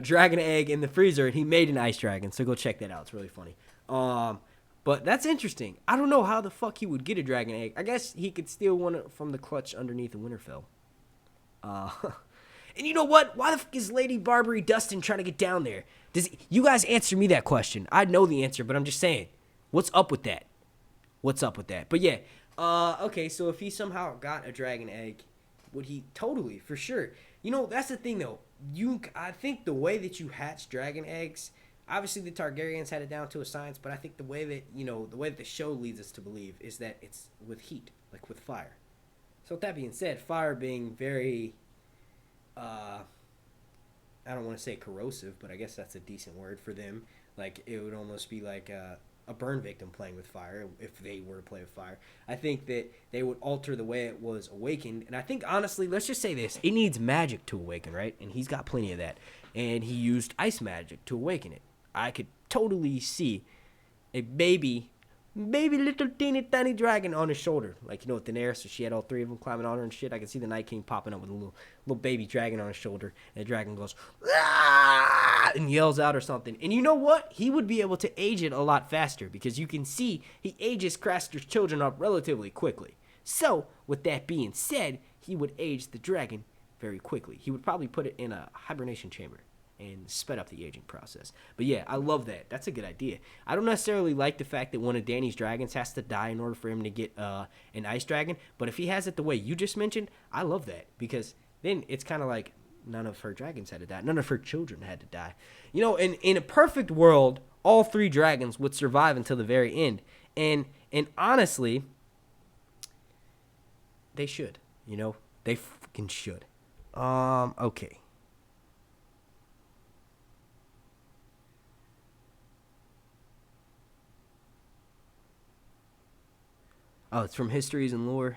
dragon egg in the freezer and he made an ice dragon. So go check that out. It's really funny. But that's interesting. I don't know how the fuck he would get a dragon egg. I guess he could steal one from the clutch underneath the Winterfell. And you know what? Why the fuck is Lady Barbary Dustin trying to get down there? You guys answer me that question. I know the answer, but I'm just saying. What's up with that? But yeah. Okay, so if he somehow got a dragon egg, would he? Totally, for sure. You know, that's the thing, though. I think the way that you hatch dragon eggs, obviously the Targaryens had it down to a science, but I think the way that the show leads us to believe is that it's with heat, like with fire. So with that being said, fire being very, I don't want to say corrosive, but I guess that's a decent word for them. Like, it would almost be like a burn victim playing with fire if they were to play with fire. I think that they would alter the way it was awakened. And I think, honestly, let's just say this. It needs magic to awaken, right? And he's got plenty of that. And he used ice magic to awaken it. I could totally see a baby little teeny tiny dragon on his shoulder. Like, you know, with Daenerys, so she had all 3 of them climbing on her and shit. I could see the Night King popping up with a little baby dragon on his shoulder. And the dragon goes, "Ah!" and yells out or something. And you know what? He would be able to age it a lot faster because you can see he ages Craster's children up relatively quickly. So, with that being said, he would age the dragon very quickly. He would probably put it in a hibernation chamber and sped up the aging process. But yeah, I love that. That's a good idea. I don't necessarily like the fact that one of Dany's dragons has to die in order for him to get an ice dragon. But if he has it the way you just mentioned, I love that. Because then it's kind of like none of her dragons had to die. None of her children had to die. You know, in a perfect world, all 3 dragons would survive until the very end. And honestly, they should. You know, they fucking should. Okay. Oh, it's from Histories and Lore.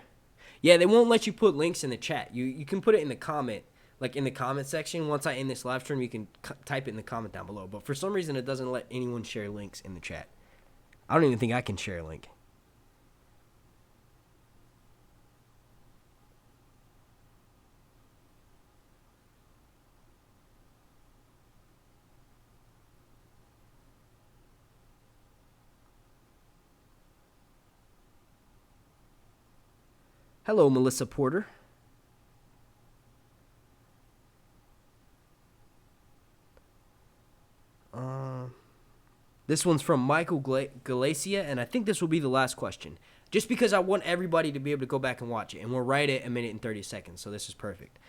Yeah, they won't let you put links in the chat. You can put it in the comment, like in the comment section. Once I end this live stream, you can type it in the comment down below. But for some reason, it doesn't let anyone share links in the chat. I don't even think I can share a link. Hello, Melissa Porter. This one's from Michael Galacia, and I think this will be the last question. Just because I want everybody to be able to go back and watch it, and we're right at 1 minute and 30 seconds, so this is perfect.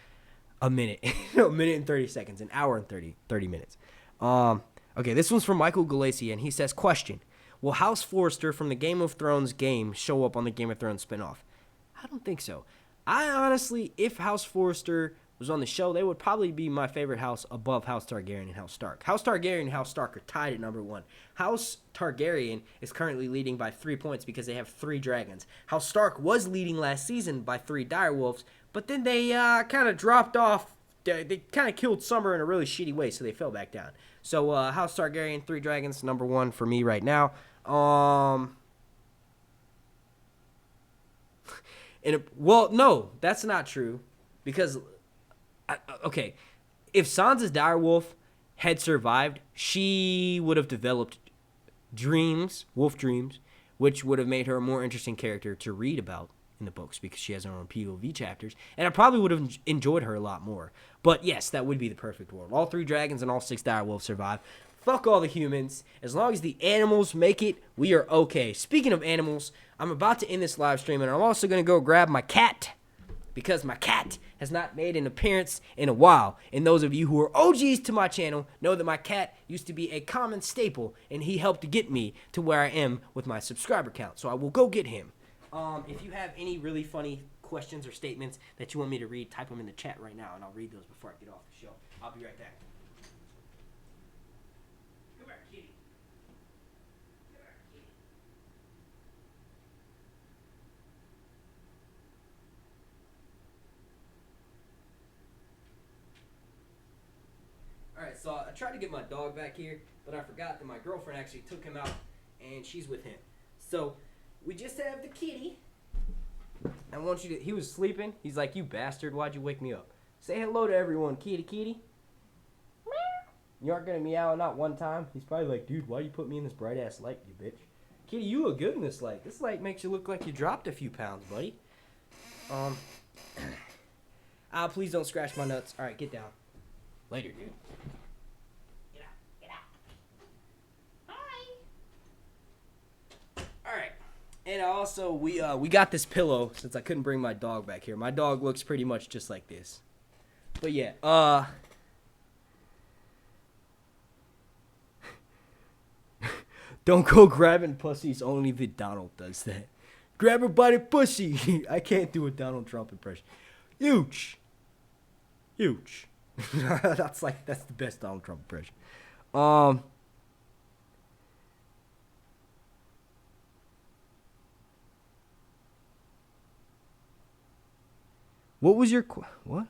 A minute. 1 minute and 30 seconds. An hour and 30 minutes. Okay, this one's from Michael Galacia, and he says, question, will House Forrester from the Game of Thrones game show up on the Game of Thrones spinoff? I don't think so. I honestly, if House Forrester was on the show, they would probably be my favorite house above House Targaryen and House Stark. House Targaryen and House Stark are tied at number 1. House Targaryen is currently leading by 3 points because they have 3 dragons. House Stark was leading last season by 3 direwolves, but then they kind of dropped off. They kind of killed Summer in a really shitty way, so they fell back down. So House Targaryen, 3 dragons, number 1 for me right now. Well, no, that's not true, because, okay, if Sansa's direwolf had survived, she would have developed wolf dreams, which would have made her a more interesting character to read about in the books, because she has her own POV chapters, and I probably would have enjoyed her a lot more. But yes, that would be the perfect world. All 3 dragons and all 6 direwolves survive. Fuck all the humans. As long as the animals make it, we are okay. Speaking of animals, I'm about to end this live stream, and I'm also going to go grab my cat, because my cat has not made an appearance in a while. And those of you who are OGs to my channel know that my cat used to be a common staple, and he helped to get me to where I am with my subscriber count. So I will go get him. If you have any really funny questions or statements that you want me to read, type them in the chat right now, and I'll read those before I get off the show. I'll be right back. Alright, so I tried to get my dog back here, but I forgot that my girlfriend actually took him out, and she's with him. So, we just have the kitty. I want you to, he was sleeping. He's like, you bastard, why'd you wake me up? Say hello to everyone, kitty. You aren't gonna meow not one time? He's probably like, dude, why you put me in this bright ass light, you bitch? Kitty, you look good in this light. This light makes you look like you dropped a few pounds, buddy. Please don't scratch my nuts. Alright, get down. Later, dude. Get out. Hi. Alright. And also, we got this pillow, since I couldn't bring my dog back here. My dog looks pretty much just like this. But yeah, don't go grabbing pussies, only the Donald does that. Grab her by the pussy. I can't do a Donald Trump impression. Huge. That's the best Donald Trump impression. What was your what?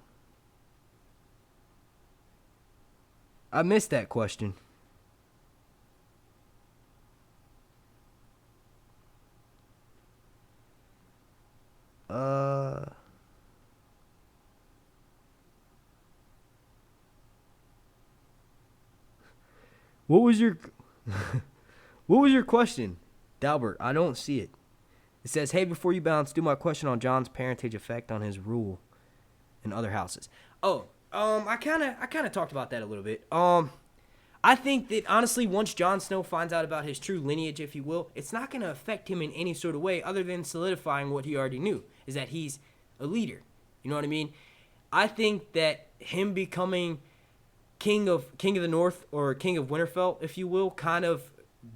I missed that question. What was your question, Dalbert? I don't see it. It says, hey, before you bounce, do my question on Jon's parentage effect on his rule in other houses. Oh, I kind of talked about that a little bit. I think that, honestly, once Jon Snow finds out about his true lineage, if you will, it's not going to affect him in any sort of way other than solidifying what he already knew, is that he's a leader. You know what I mean? I think that him becoming King of the North, or King of Winterfell, if you will, kind of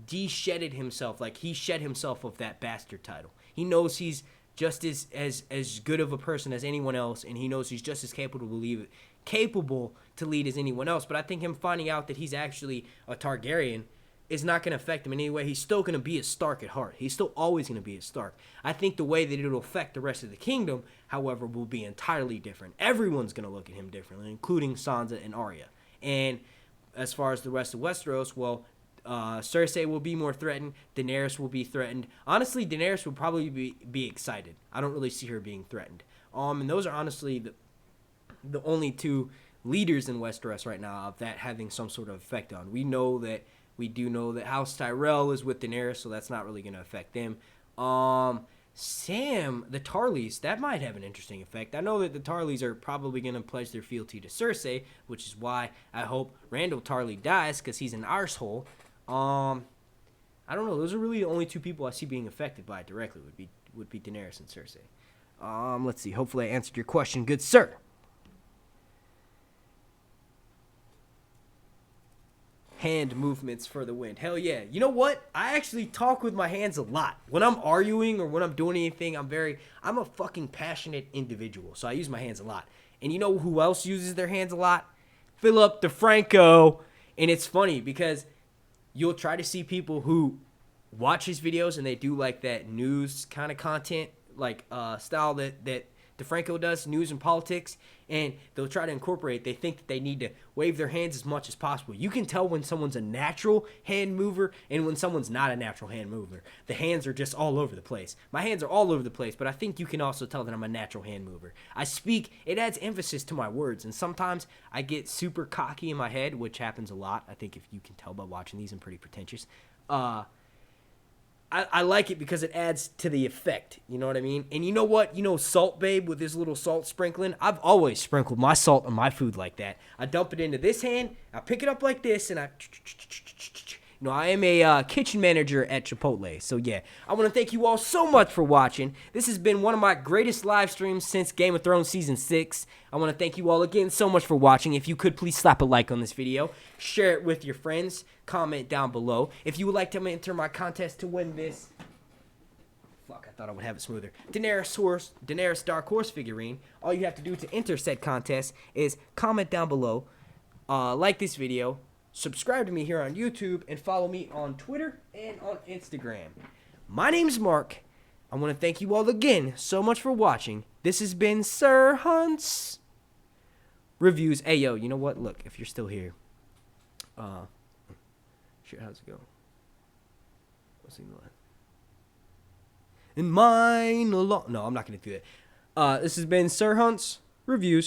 de-shedded himself. Like, he shed himself of that bastard title. He knows he's just as good of a person as anyone else, and he knows he's just as capable to lead as anyone else. But I think him finding out that he's actually a Targaryen is not going to affect him in any way. He's still going to be a Stark at heart. He's still always going to be a Stark. I think the way that it'll affect the rest of the kingdom, however, will be entirely different. Everyone's going to look at him differently, including Sansa and Arya. And as far as the rest of Westeros, well, Cersei will be more threatened. Daenerys will be threatened. Honestly, Daenerys will probably be excited. I don't really see her being threatened. And those are honestly the only two leaders in Westeros right now of that having some sort of effect on. We do know that House Tyrell is with Daenerys, so that's not really going to affect them. Sam, the Tarleys, that might have an interesting effect. I know that the Tarleys are probably going to pledge their fealty to Cersei, which is why I hope Randall Tarley dies, because he's an arsehole. I don't know. Those are really the only two people I see being affected by it directly would be Daenerys and Cersei. Let's see. Hopefully I answered your question, good sir. Hand movements for the win. Hell yeah. You know what? I actually talk with my hands a lot. When I'm arguing or when I'm doing anything, I'm a fucking passionate individual. So I use my hands a lot. And you know who else uses their hands a lot? Philip DeFranco. And it's funny because you'll try to see people who watch his videos and they do like that news kind of content, like style that DeFranco does, news and politics, and they'll try to incorporate. They think that they need to wave their hands as much as possible. You can tell when someone's a natural hand mover and when someone's not a natural hand mover. The hands are just all over the place. My hands are all over the place, but I think you can also tell that I'm a natural hand mover. I speak, it adds emphasis to my words, and sometimes I get super cocky in my head, which happens a lot. I think if you can tell by watching these, I'm pretty pretentious. I like it because it adds to the effect. You know what I mean? And you know what? You know Salt Babe with his little salt sprinkling? I've always sprinkled my salt on my food like that. I dump it into this hand, I pick it up like this, and I am a kitchen manager at Chipotle. So yeah, I want to thank you all so much for watching. This has been one of my greatest live streams since Game of Thrones Season 6. I want to thank you all again so much for watching. If you could, please slap a like on this video. Share it with your friends. Comment down below. If you would like to enter my contest to win this... Fuck, I thought I would have it smoother. Daenerys Dark Horse figurine. All you have to do to enter said contest is comment down below, like this video, subscribe to me here on YouTube, and follow me on Twitter and on Instagram. My name's Mark. I want to thank you all again so much for watching. This has been Sir Hunt's Reviews. Hey, yo, you know what? Look, if you're still here, shit, how's it go? What's the line? In mine alone. No, I'm not going to do that. This has been Sir Hunt's Reviews.